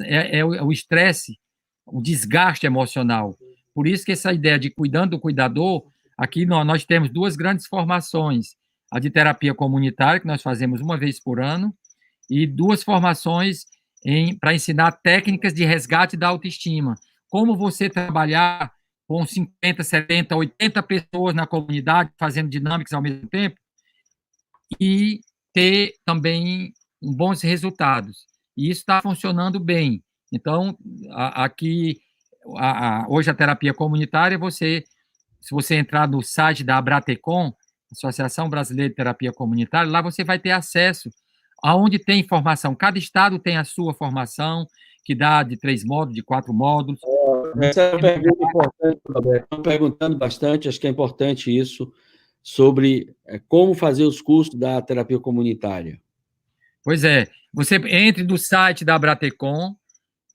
É o estresse, o desgaste emocional. Por isso que essa ideia de cuidando do cuidador, aqui nós temos 2 grandes formações. A de terapia comunitária, que nós fazemos 1 vez por ano, e 2 formações para ensinar técnicas de resgate da autoestima. Como você trabalhar com 50, 70, 80 pessoas na comunidade, fazendo dinâmicas ao mesmo tempo, e ter também bons resultados. E isso está funcionando bem. Então, aqui, hoje a terapia comunitária, se você entrar no site da Abratecom, Associação Brasileira de Terapia Comunitária, lá você vai ter acesso aonde tem formação. Cada estado tem a sua formação, que dá de 3 módulos, de 4 módulos. Essa é uma pergunta importante, Roberto. Estão perguntando bastante, acho que é importante isso, sobre como fazer os cursos da terapia comunitária. Pois é, você entre no site da Abratecom,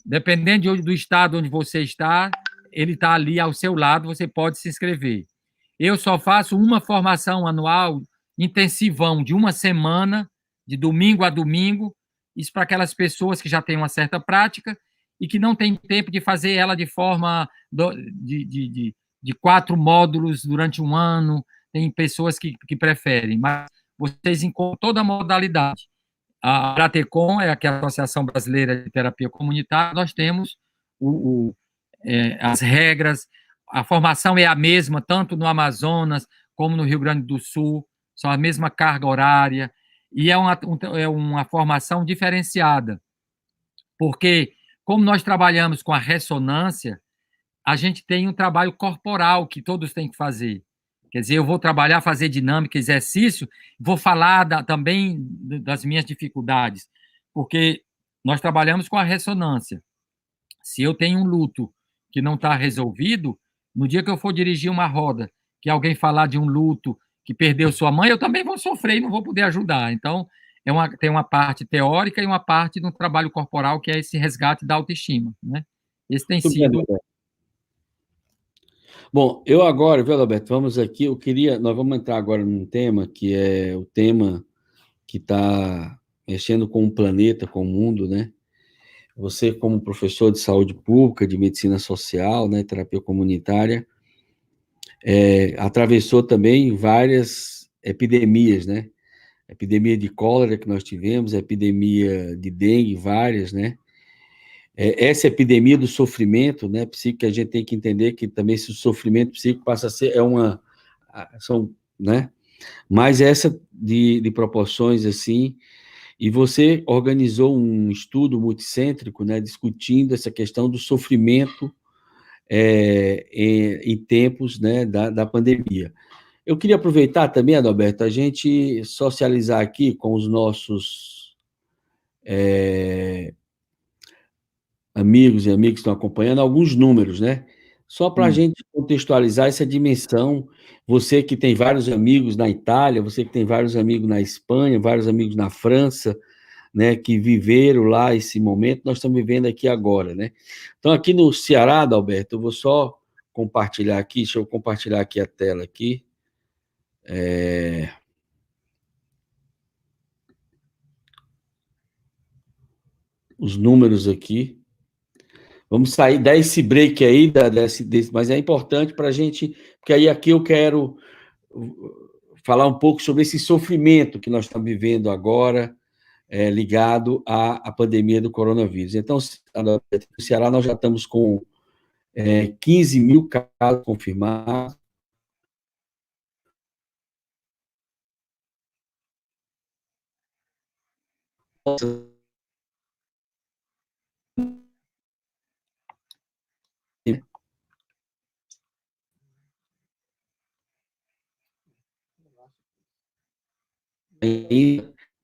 dependendo do estado onde você está, ele está ali ao seu lado, você pode se inscrever. Eu só faço uma formação anual, intensivão, de 1 semana, de domingo a domingo, isso para aquelas pessoas que já têm uma certa prática e que não têm tempo de fazer ela de forma de 4 módulos durante 1 ano, tem pessoas que preferem, mas vocês encontram toda a modalidade. A Abratecom é a Associação Brasileira de Terapia Comunitária, nós temos as regras, a formação é a mesma, tanto no Amazonas como no Rio Grande do Sul, são a mesma carga horária, e é uma formação diferenciada, porque, como nós trabalhamos com a ressonância, a gente tem um trabalho corporal que todos têm que fazer. Quer dizer, eu vou trabalhar, fazer dinâmica, exercício, vou falar também das minhas dificuldades, porque nós trabalhamos com a ressonância. Se eu tenho um luto que não está resolvido, no dia que eu for dirigir uma roda, que alguém falar de um luto que perdeu sua mãe, eu também vou sofrer e não vou poder ajudar. Então, tem uma parte teórica e uma parte do trabalho corporal, que é esse resgate da autoestima, né? Esse tem sido... Bom, eu agora, viu, Alberto, vamos aqui, nós vamos entrar agora num tema que é o tema que está mexendo com o planeta, com o mundo, né? Você, como professor de saúde pública, de medicina social, né, terapia comunitária, atravessou também várias epidemias, né? epidemia de cólera que nós tivemos, a epidemia de dengue, várias, né? Essa epidemia do sofrimento, né, psíquico, que a gente tem que entender que também esse sofrimento psíquico passa a ser, né? Mas essa de proporções assim, e você organizou um estudo multicêntrico, né, discutindo essa questão do sofrimento em tempos, né, da pandemia. Eu queria aproveitar também, Adalberto, a gente socializar aqui com os nossos amigos e amigas que estão acompanhando alguns números, né? Só para a gente contextualizar essa dimensão, você que tem vários amigos na Itália, você que tem vários amigos na Espanha, vários amigos na França, né, que viveram lá esse momento, nós estamos vivendo aqui agora, né? Então, aqui no Ceará, Adalberto, eu vou só compartilhar aqui, deixa eu compartilhar aqui a tela aqui. Os números aqui. Vamos sair, dar esse break aí, mas é importante para a gente, porque aí aqui eu quero falar um pouco sobre esse sofrimento que nós estamos vivendo agora, ligado à pandemia do coronavírus. Então, no Ceará, nós já estamos com 15 mil casos confirmados.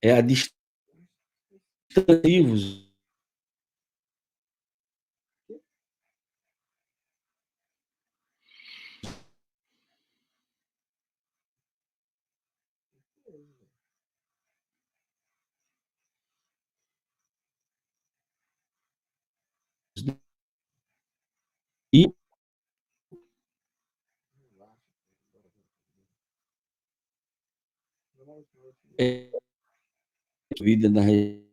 É a distância e vida na região.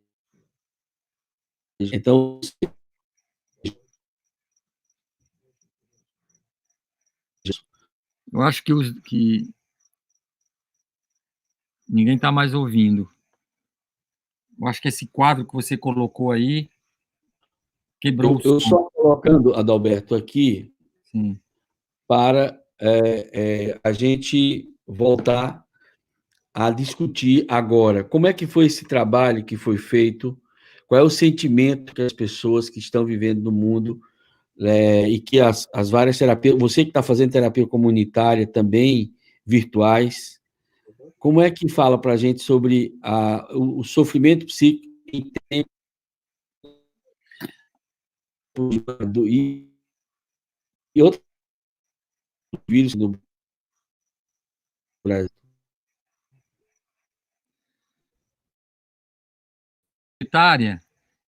Então, Eu acho que ninguém está mais ouvindo. Eu acho que esse quadro que você colocou aí quebrou o som. Eu só colocando, Adalberto, aqui, Sim. para a gente voltar a discutir agora como é que foi esse trabalho que foi feito, qual é o sentimento que as pessoas que estão vivendo no mundo e que as várias terapias, você que está fazendo terapia comunitária também, virtuais, como é que fala para a gente sobre o sofrimento psíquico em tempo e outros vírus no Brasil?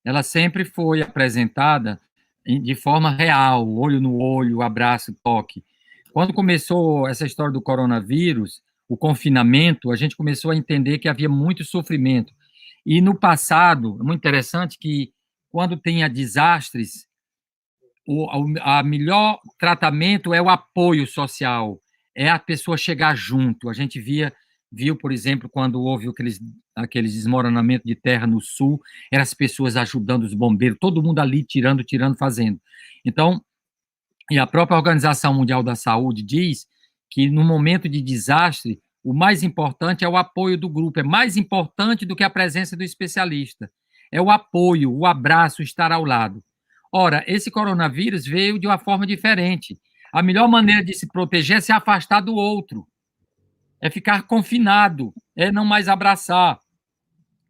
Ela sempre foi apresentada de forma real, olho no olho, abraço, toque. Quando começou essa história do coronavírus, o confinamento, a gente começou a entender que havia muito sofrimento. E no passado, é muito interessante que quando tem desastres, a melhor tratamento é o apoio social, é a pessoa chegar junto. A gente viu, por exemplo, quando houve aqueles desmoronamentos de terra no sul, eram as pessoas ajudando os bombeiros, todo mundo ali tirando, fazendo. Então, e a própria Organização Mundial da Saúde diz que no momento de desastre, o mais importante é o apoio do grupo, é mais importante do que a presença do especialista. É o apoio, o abraço, estar ao lado. Ora, esse coronavírus veio de uma forma diferente. A melhor maneira de se proteger é se afastar do outro, é ficar confinado, é não mais abraçar,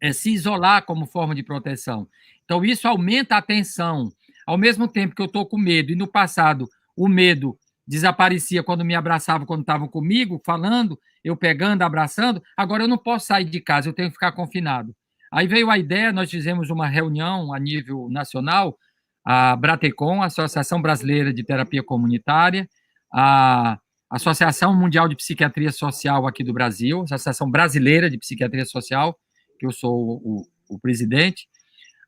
é se isolar como forma de proteção. Então, isso aumenta a tensão. Ao mesmo tempo que eu estou com medo, e no passado o medo desaparecia quando me abraçava, quando estavam comigo, falando, eu pegando, abraçando, agora eu não posso sair de casa, eu tenho que ficar confinado. Aí veio a ideia, nós fizemos uma reunião a nível nacional, a Bratecom, a Associação Brasileira de Terapia Comunitária, a Associação Mundial de Psiquiatria Social aqui do Brasil, Associação Brasileira de Psiquiatria Social, que eu sou o presidente,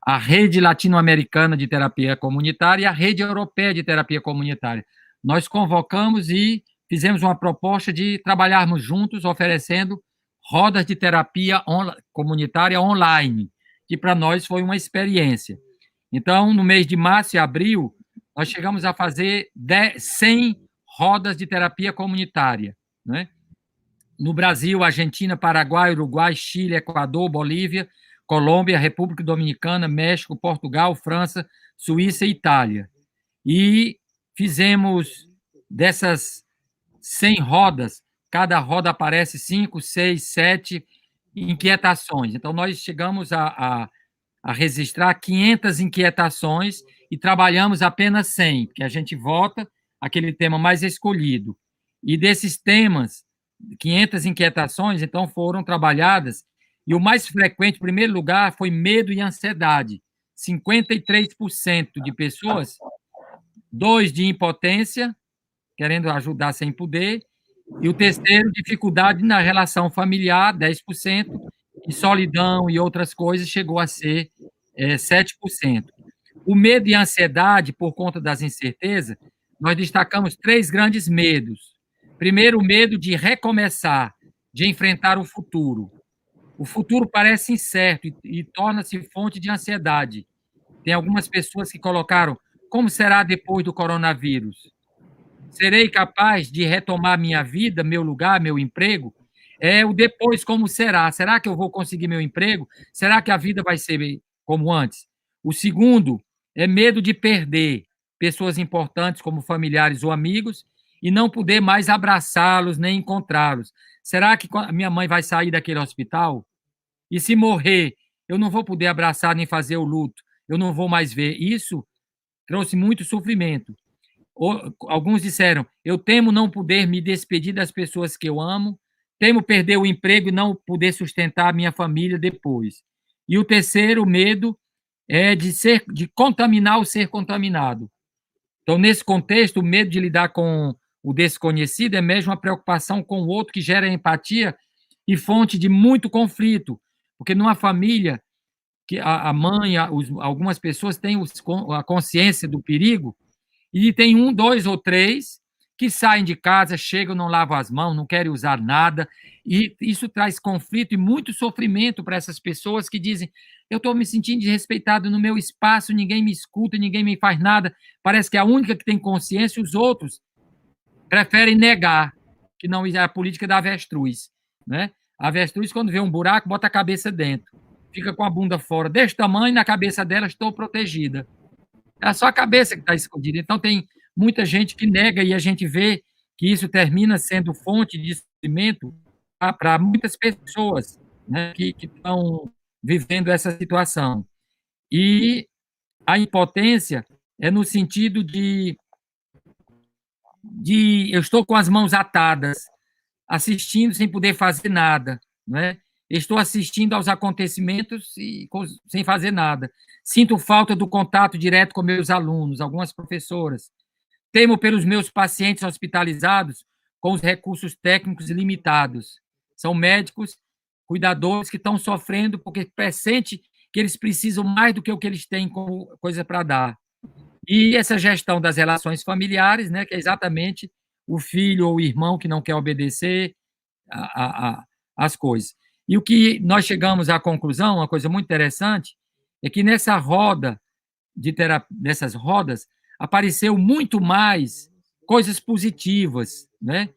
a Rede Latino-Americana de Terapia Comunitária e a Rede Europeia de Terapia Comunitária. Nós convocamos e fizemos uma proposta de trabalharmos juntos, oferecendo rodas de terapia comunitária online, que para nós foi uma experiência. Então, no mês de março e abril, nós chegamos a fazer 100 rodas de terapia comunitária, né? No Brasil, Argentina, Paraguai, Uruguai, Chile, Equador, Bolívia, Colômbia, República Dominicana, México, Portugal, França, Suíça e Itália. E fizemos dessas 100 rodas, cada roda aparece 5, 6, 7 inquietações. Então, nós chegamos a registrar 500 inquietações e trabalhamos apenas 100, porque a gente vota aquele tema mais escolhido. E desses temas, 500 inquietações, então, foram trabalhadas, e o mais frequente, em primeiro lugar, foi medo e ansiedade. 53% de pessoas, 2 de impotência, querendo ajudar sem poder, e o terceiro, dificuldade na relação familiar, 10%, e solidão e outras coisas chegou a ser 7%. O medo e a ansiedade, por conta das incertezas, nós destacamos 3 grandes medos. Primeiro, o medo de recomeçar, de enfrentar o futuro. O futuro parece incerto e torna-se fonte de ansiedade. Tem algumas pessoas que colocaram: como será depois do coronavírus? Serei capaz de retomar minha vida, meu lugar, meu emprego? O depois, como será? Será que eu vou conseguir meu emprego? Será que a vida vai ser como antes? O segundo é medo de perder pessoas importantes, como familiares ou amigos, e não poder mais abraçá-los nem encontrá-los. Será que a minha mãe vai sair daquele hospital? E se morrer, eu não vou poder abraçar nem fazer o luto, eu não vou mais ver. Isso trouxe muito sofrimento. Alguns disseram: eu temo não poder me despedir das pessoas que eu amo, temo perder o emprego e não poder sustentar a minha família depois. E o terceiro medo é de contaminar ou ser contaminado. Então, nesse contexto, o medo de lidar com o desconhecido é mesmo uma preocupação com o outro, que gera empatia e fonte de muito conflito, porque numa família que a mãe, algumas pessoas têm a consciência do perigo, e tem 1, 2 ou 3 que saem de casa, chegam, não lavam as mãos, não querem usar nada, e isso traz conflito e muito sofrimento para essas pessoas que dizem: eu estou me sentindo desrespeitado no meu espaço, ninguém me escuta, ninguém me faz nada, parece que é a única que tem consciência, os outros preferem negar, que não é a política da avestruz, né? A avestruz, quando vê um buraco, bota a cabeça dentro, fica com a bunda fora, desse tamanho, na cabeça dela, estou protegida. É só a cabeça que está escondida. Então, tem muita gente que nega, e a gente vê que isso termina sendo fonte de sofrimento para muitas pessoas, né, que estão vivendo essa situação. E a impotência é no sentido de eu estou com as mãos atadas, assistindo sem poder fazer nada, né? Estou assistindo aos acontecimentos sem fazer nada. Sinto falta do contato direto com meus alunos, algumas professoras. Temo pelos meus pacientes hospitalizados com os recursos técnicos limitados. São médicos, cuidadores que estão sofrendo porque presente que eles precisam mais do que o que eles têm como coisa para dar. E essa gestão das relações familiares, né, que é exatamente o filho ou o irmão que não quer obedecer às coisas. E o que nós chegamos à conclusão, uma coisa muito interessante, é que nessa roda nessas rodas apareceu muito mais coisas positivas, né?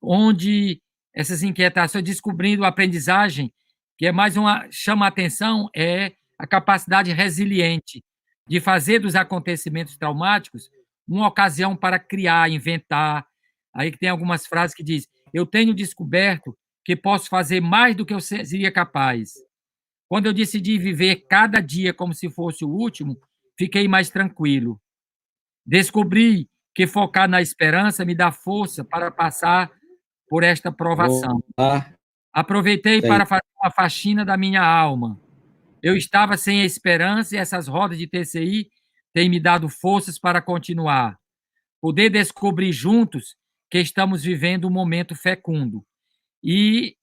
Onde essas inquietações, descobrindo a aprendizagem, que é mais chama a atenção, é a capacidade resiliente de fazer dos acontecimentos traumáticos uma ocasião para criar, inventar. Aí que tem algumas frases que diz: eu tenho descoberto que posso fazer mais do que eu seria capaz. Quando eu decidi viver cada dia como se fosse o último, fiquei mais tranquilo. Descobri que focar na esperança me dá força para passar por esta provação. Aproveitei para fazer uma faxina da minha alma. Eu estava sem esperança e essas rodas de TCI têm me dado forças para continuar. Poder descobrir juntos que estamos vivendo um momento fecundo. E,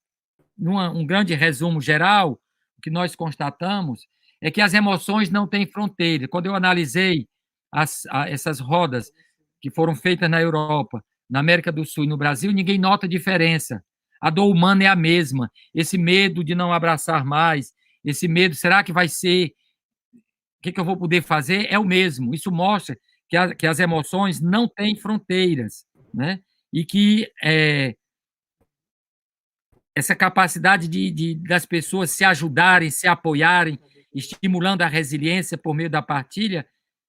um grande resumo geral, o que nós constatamos é que as emoções não têm fronteira. Quando eu analisei essas rodas que foram feitas na Europa, na América do Sul e no Brasil, ninguém nota diferença. A dor humana é a mesma. Esse medo de não abraçar mais, esse medo, será que vai ser, o que eu vou poder fazer? É o mesmo. Isso mostra que as emoções não têm fronteiras, né? E que essa capacidade das pessoas se ajudarem, se apoiarem, estimulando a resiliência por meio da partilha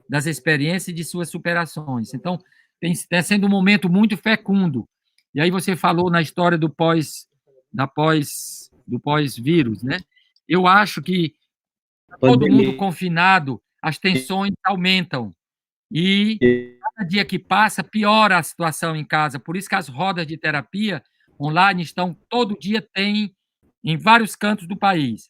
das experiências e de suas superações. Então, está sendo um momento muito fecundo. E aí você falou na história do pós-vírus, né? Eu acho que todo mundo confinado, as tensões aumentam. E cada dia que passa, piora a situação em casa. Por isso que as rodas de terapia online estão, todo dia tem, em vários cantos do país.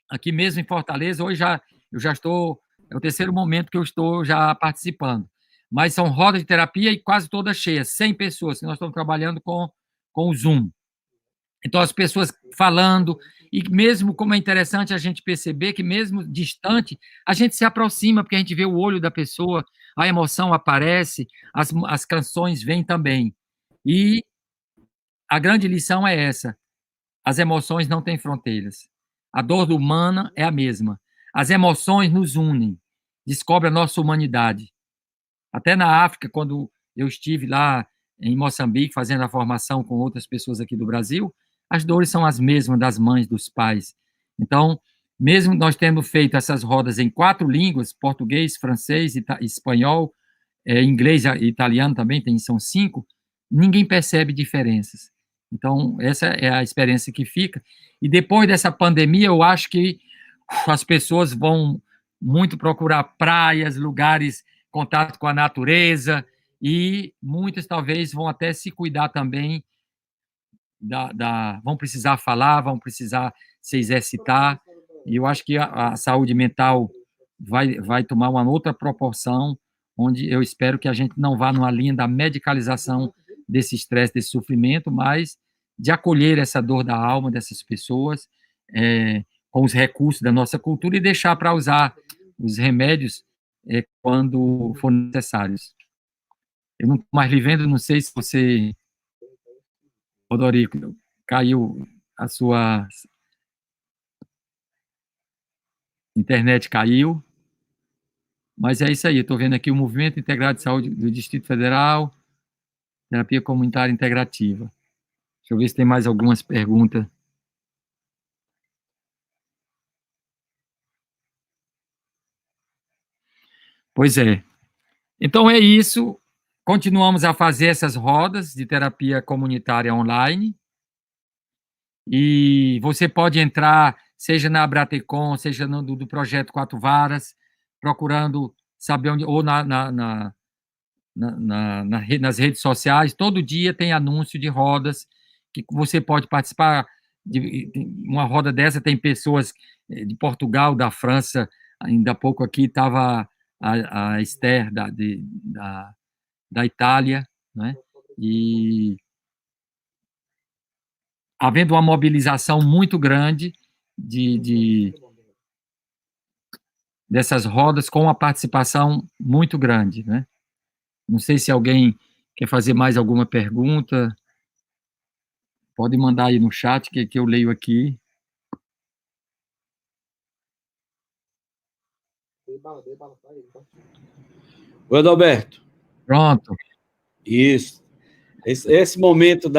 Aqui mesmo em Fortaleza, hoje eu já estou, é o terceiro momento que eu estou já participando. Mas são rodas de terapia e quase todas cheias, 100 pessoas, que nós estamos trabalhando com o Zoom. Então, as pessoas falando, e mesmo como é interessante a gente perceber que mesmo distante, a gente se aproxima, porque a gente vê o olho da pessoa, a emoção aparece, as canções vêm também. E a grande lição é essa: as emoções não têm fronteiras. A dor humana é a mesma. As emoções nos unem, descobre a nossa humanidade. Até na África, quando eu estive lá em Moçambique, fazendo a formação com outras pessoas aqui do Brasil, as dores são as mesmas das mães, dos pais. Então, mesmo nós tendo feito essas rodas em 4 línguas, português, francês, espanhol, inglês e italiano também, são 5, ninguém percebe diferenças. Então, essa é a experiência que fica. E depois dessa pandemia, eu acho que as pessoas vão muito procurar praias, lugares, contato com a natureza, e muitas talvez vão até se cuidar também, vão precisar falar, vão precisar se exercitar, e eu acho que a saúde mental vai tomar uma outra proporção, onde eu espero que a gente não vá numa linha da medicalização desse estresse, desse sofrimento, mas de acolher essa dor da alma dessas pessoas, com os recursos da nossa cultura, e deixar para usar os remédios quando for necessários. Eu não estou mais lhe vendo, não sei se você, Rodorico, caiu a sua internet, caiu, mas é isso aí. Estou vendo aqui o Movimento Integrado de Saúde do Distrito Federal, terapia comunitária integrativa. Deixa eu ver se tem mais algumas perguntas. Pois é. Então é isso. Continuamos a fazer essas rodas de terapia comunitária online. E você pode entrar, seja na Abratecon, seja do Projeto Quatro Varas, procurando saber onde, ou nas redes sociais. Todo dia tem anúncio de rodas que você pode participar. Uma roda dessa tem pessoas de Portugal, da França. Ainda há pouco aqui estava a Esther da Itália, né? E havendo uma mobilização muito grande dessas rodas, com uma participação muito grande, né? Não sei se alguém quer fazer mais alguma pergunta. Pode mandar aí no chat que eu leio aqui. Oi, Adalberto. Pronto. Isso. Esse momento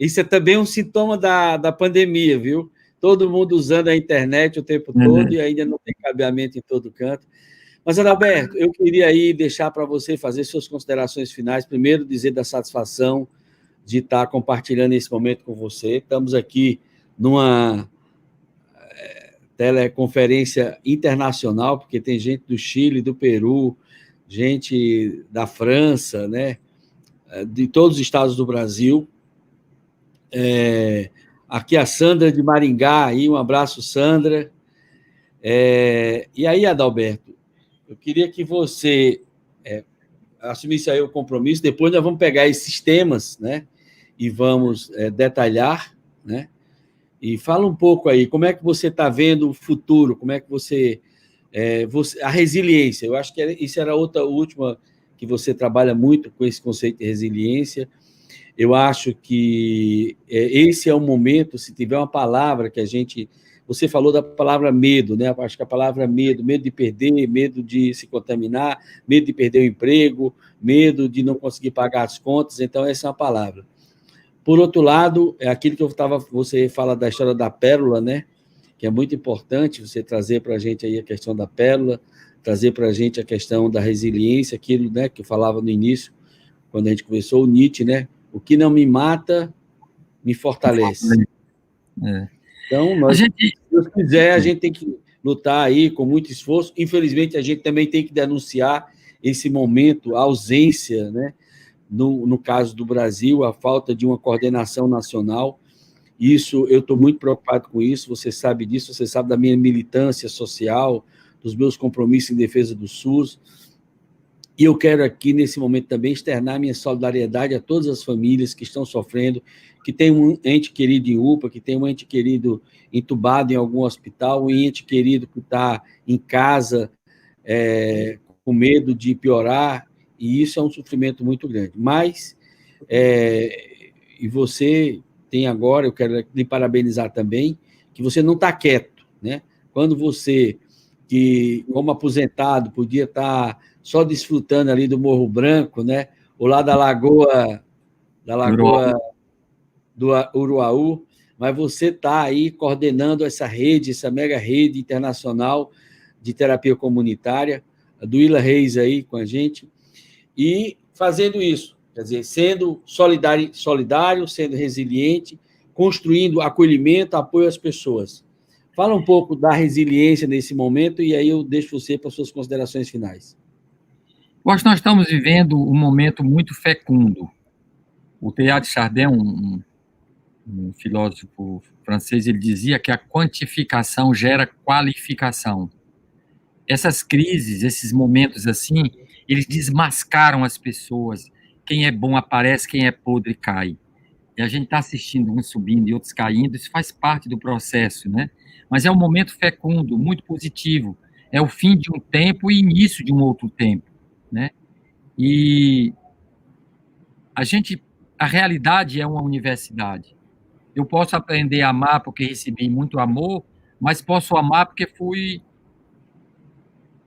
Isso é também um sintoma da pandemia, viu? Todo mundo usando a internet o tempo todo e ainda não tem cabeamento em todo canto. Mas, Adalberto, eu queria aí deixar para você fazer suas considerações finais. Primeiro, dizer da satisfação de estar compartilhando esse momento com você. Estamos aqui numa teleconferência internacional, porque tem gente do Chile, do Peru, gente da França, né? De todos os estados do Brasil. Aqui a Sandra de Maringá, aí, um abraço, Sandra. E aí, Adalberto, eu queria que você assumisse aí o compromisso, depois nós vamos pegar esses temas, né, e vamos detalhar, né, e fala um pouco aí, como é que você está vendo o futuro, como é que a resiliência, eu acho que isso era outra última, que você trabalha muito com esse conceito de resiliência, Eu acho que esse é o momento, se tiver uma palavra que a gente... Você falou da palavra medo, né? Acho que a palavra medo, medo de perder, medo de se contaminar, medo de perder o emprego, medo de não conseguir pagar as contas, então essa é uma palavra. Por outro lado, é aquilo que você fala da história da pérola, né? Que é muito importante você trazer para a gente aí a questão da pérola, trazer para a gente a questão da resiliência, aquilo, né, que eu falava no início, quando a gente começou, o Nietzsche, né? O que não me mata, me fortalece. É. Então, se Deus quiser, a gente tem que lutar aí com muito esforço. Infelizmente, a gente também tem que denunciar esse momento, a ausência, né? No caso do Brasil, a falta de uma coordenação nacional. Isso, eu estou muito preocupado com isso, você sabe disso, você sabe da minha militância social, dos meus compromissos em defesa do SUS. E eu quero aqui, nesse momento, também externar minha solidariedade a todas as famílias que estão sofrendo, que tem um ente querido em UPA, que tem um ente querido entubado em algum hospital, um ente querido que está em casa com medo de piorar, e isso é um sofrimento muito grande. Mas, e você tem agora, eu quero lhe parabenizar também, que você não está quieto, né? Quando você, que como aposentado, podia estar só desfrutando ali do Morro Branco, né? Ou lá da Lagoa do Uruaú, mas você está aí coordenando essa rede, essa mega rede internacional de terapia comunitária, a do Willa Reis aí com a gente, e fazendo isso, quer dizer, sendo solidário, sendo resiliente, construindo acolhimento, apoio às pessoas. Fala um pouco da resiliência nesse momento e aí eu deixo você para as suas considerações finais. Eu acho que nós estamos vivendo um momento muito fecundo. O Teilhard de Chardin, um filósofo francês, ele dizia que a quantificação gera qualificação. Essas crises, esses momentos assim, eles desmascaram as pessoas. Quem é bom aparece, quem é podre cai. E a gente está assistindo uns subindo e outros caindo, isso faz parte do processo, né? Mas é um momento fecundo, muito positivo. É o fim de um tempo e início de um outro tempo, né? E a realidade é uma universidade. Eu posso aprender a amar porque recebi muito amor, mas posso amar porque fui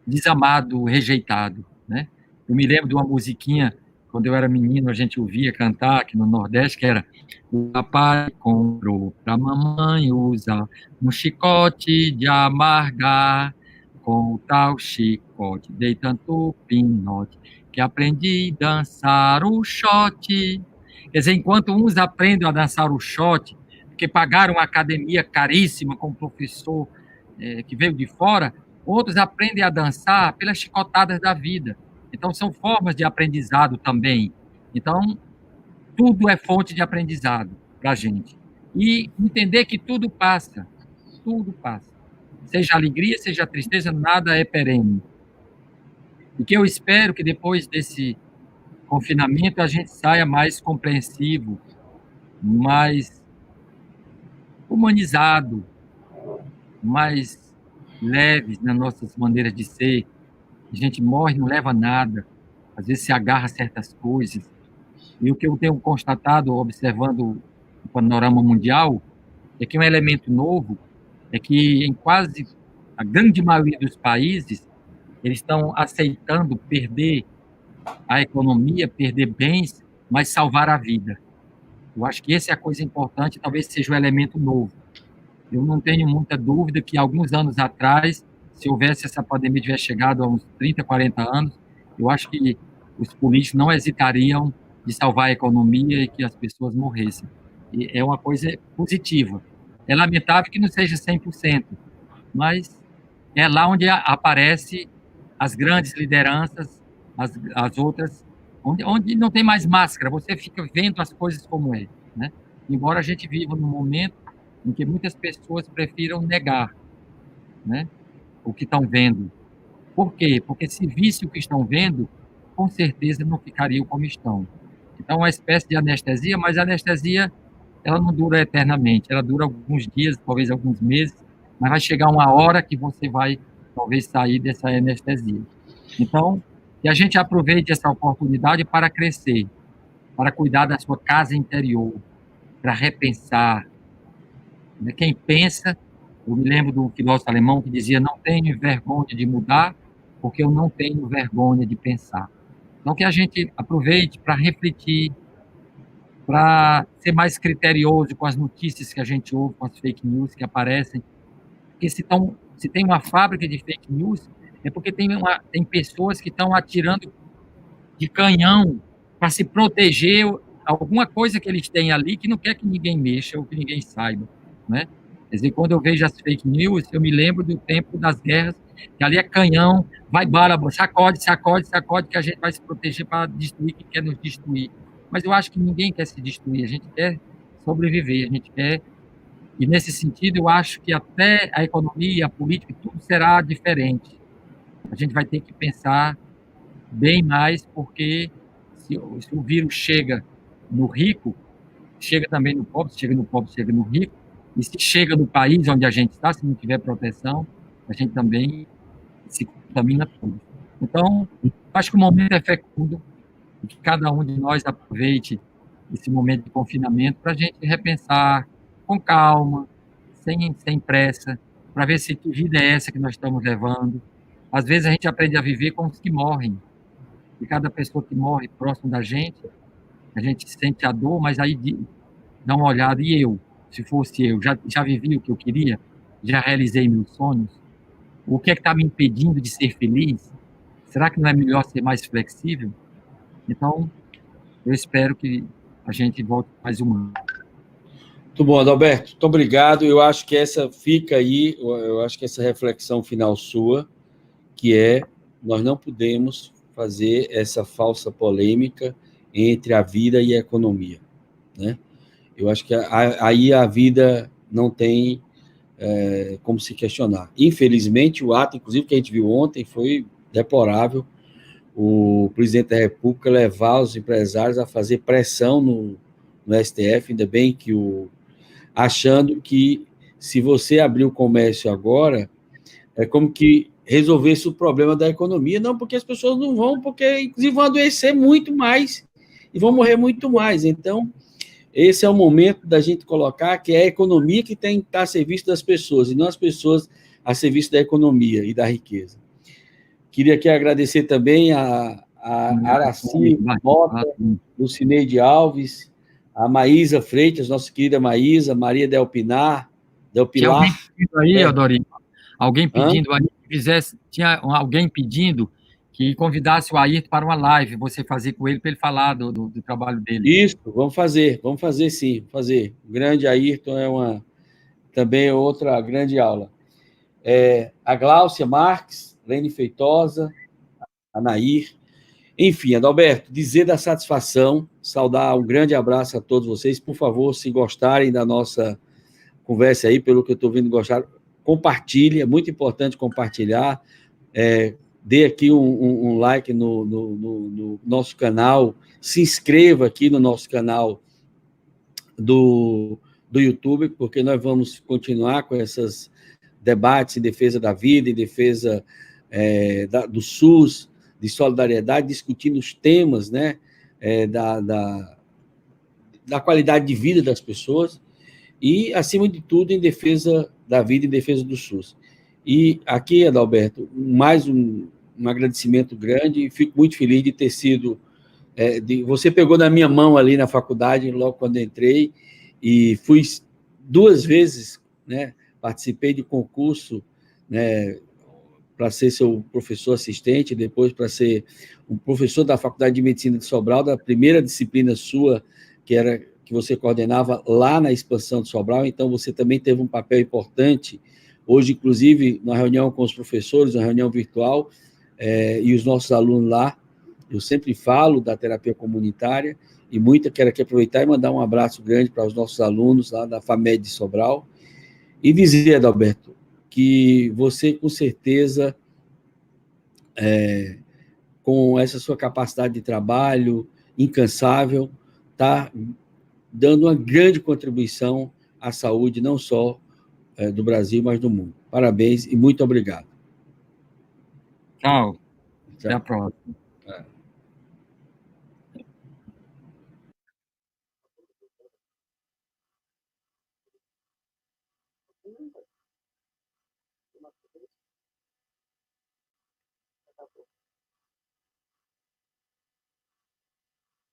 desamado, rejeitado, né? Eu me lembro de uma musiquinha, quando eu era menino, a gente ouvia cantar aqui no Nordeste, que era: o papai comprou para mamãe usar um chicote de amargar, com o tal chicote dei tanto pinote, que aprendi a dançar o shot. Quer dizer, enquanto uns aprendem a dançar o shot, porque pagaram uma academia caríssima com um professor que veio de fora, outros aprendem a dançar pelas chicotadas da vida. Então, são formas de aprendizado também. Então, tudo é fonte de aprendizado para a gente. E entender que tudo passa. Tudo passa. Seja alegria, seja tristeza, nada é perene. E que eu espero que depois desse confinamento a gente saia mais compreensivo, mais humanizado, mais leves nas nossas maneiras de ser. A gente morre, não leva nada, às vezes se agarra a certas coisas. E o que eu tenho constatado, observando o panorama mundial, é que um elemento novo é que em quase a grande maioria dos países, eles estão aceitando perder a economia, perder bens, mas salvar a vida. Eu acho que essa é a coisa importante, talvez seja o elemento novo. Eu não tenho muita dúvida que alguns anos atrás, se houvesse essa pandemia tivesse chegado a uns 30, 40 anos, eu acho que os políticos não hesitariam de salvar a economia e que as pessoas morressem. E é uma coisa positiva. É lamentável que não seja 100%, mas é lá onde aparece as grandes lideranças, as outras, onde não tem mais máscara, você fica vendo as coisas como é, né? Embora a gente viva num momento em que muitas pessoas prefiram negar, né, o que estão vendo. Por quê? Porque se visse o que estão vendo, com certeza não ficariam como estão. Então, é uma espécie de anestesia, mas a anestesia ela não dura eternamente, ela dura alguns dias, talvez alguns meses, mas vai chegar uma hora que você vai, talvez, sair dessa anestesia. Então, que a gente aproveite essa oportunidade para crescer, para cuidar da sua casa interior, para repensar. Quem pensa, eu me lembro do filósofo alemão que dizia: não tenho vergonha de mudar, porque eu não tenho vergonha de pensar. Então, que a gente aproveite para refletir, para ser mais criterioso com as notícias que a gente ouve, com as fake news que aparecem. Porque se tem uma fábrica de fake news, é porque tem pessoas que estão atirando de canhão para se proteger alguma coisa que eles têm ali que não quer que ninguém mexa ou que ninguém saiba, né? Quer dizer, quando eu vejo as fake news, eu me lembro do tempo das guerras, que ali é canhão, vai bala, sacode, sacode, sacode, que a gente vai se proteger para destruir quem quer nos destruir. Mas eu acho que ninguém quer se destruir, a gente quer sobreviver, a gente quer. E nesse sentido, eu acho que até a economia, a política, tudo será diferente. A gente vai ter que pensar bem mais, porque se o vírus chega no rico, chega também no pobre, se chega no pobre, chega no rico, e se chega no país onde a gente está, se não tiver proteção, a gente também se contamina tudo. Então, acho que o momento é fecundo, e que cada um de nós aproveite esse momento de confinamento para a gente repensar com calma, sem pressa, para ver se que vida é essa que nós estamos levando. Às vezes a gente aprende a viver com os que morrem, e cada pessoa que morre próximo da gente, a gente sente a dor, mas aí dá uma olhada, e eu? Se fosse eu, já vivi o que eu queria? Já realizei meus sonhos? O que é que está me impedindo de ser feliz? Será que não é melhor ser mais flexível? Então, eu espero que a gente volte mais humano. Muito bom, Adalberto. Muito obrigado. Eu acho que essa fica aí, eu acho que essa reflexão final sua, que é: nós não podemos fazer essa falsa polêmica entre a vida e a economia, né? Eu acho que aí a vida não tem como se questionar. Infelizmente, o ato, inclusive, que a gente viu ontem foi deplorável. O presidente da República levar os empresários a fazer pressão no STF, ainda bem que achando que se você abrir o comércio agora, é como que resolvesse o problema da economia. Não, porque as pessoas não vão, porque inclusive vão adoecer muito mais e vão morrer muito mais. Então, esse é o momento da gente colocar que é a economia que tem que estar a serviço das pessoas, e não as pessoas a serviço da economia e da riqueza. Queria aqui agradecer também a Araci Mota, Lucineide Alves, a Maísa Freitas, nossa querida Maísa, Maria Del Pilar. Tinha alguém pedindo aí, Adorino, alguém Hã? pedindo aí que tinha alguém pedindo que convidasse o Ayrton para uma live, você fazer com ele, para ele falar do trabalho dele. Isso, vamos fazer sim, fazer. O grande Ayrton também é outra grande aula. A Gláucia Marques, Lene Feitosa, a Nair, enfim, Adalberto, dizer da satisfação, saudar um grande abraço a todos vocês. Por favor, se gostarem da nossa conversa aí, pelo que eu estou vendo gostar, compartilhe, é muito importante compartilhar. Dê aqui um like no nosso canal, se inscreva aqui no nosso canal do YouTube, porque nós vamos continuar com esses debates em defesa da vida, em defesa do SUS, de solidariedade, discutindo os temas, né, da qualidade de vida das pessoas e, acima de tudo, em defesa da vida, em defesa do SUS. E aqui, Adalberto, mais um agradecimento grande, e fico muito feliz de ter sido... você pegou na minha mão ali na faculdade, logo quando entrei, e fui 2 vezes, né, participei de concurso, né, para ser seu professor assistente, depois para ser um professor da Faculdade de Medicina de Sobral, da primeira disciplina sua, que você coordenava lá na expansão de Sobral. Então, você também teve um papel importante. Hoje, inclusive, na reunião com os professores, na reunião virtual, e os nossos alunos lá, eu sempre falo da terapia comunitária, e quero aqui aproveitar e mandar um abraço grande para os nossos alunos lá da FAMED de Sobral, e dizer, Adalberto, que você, com certeza, com essa sua capacidade de trabalho incansável, está dando uma grande contribuição à saúde, não só do Brasil, mas do mundo. Parabéns e muito obrigado. Tchau. Até a próxima.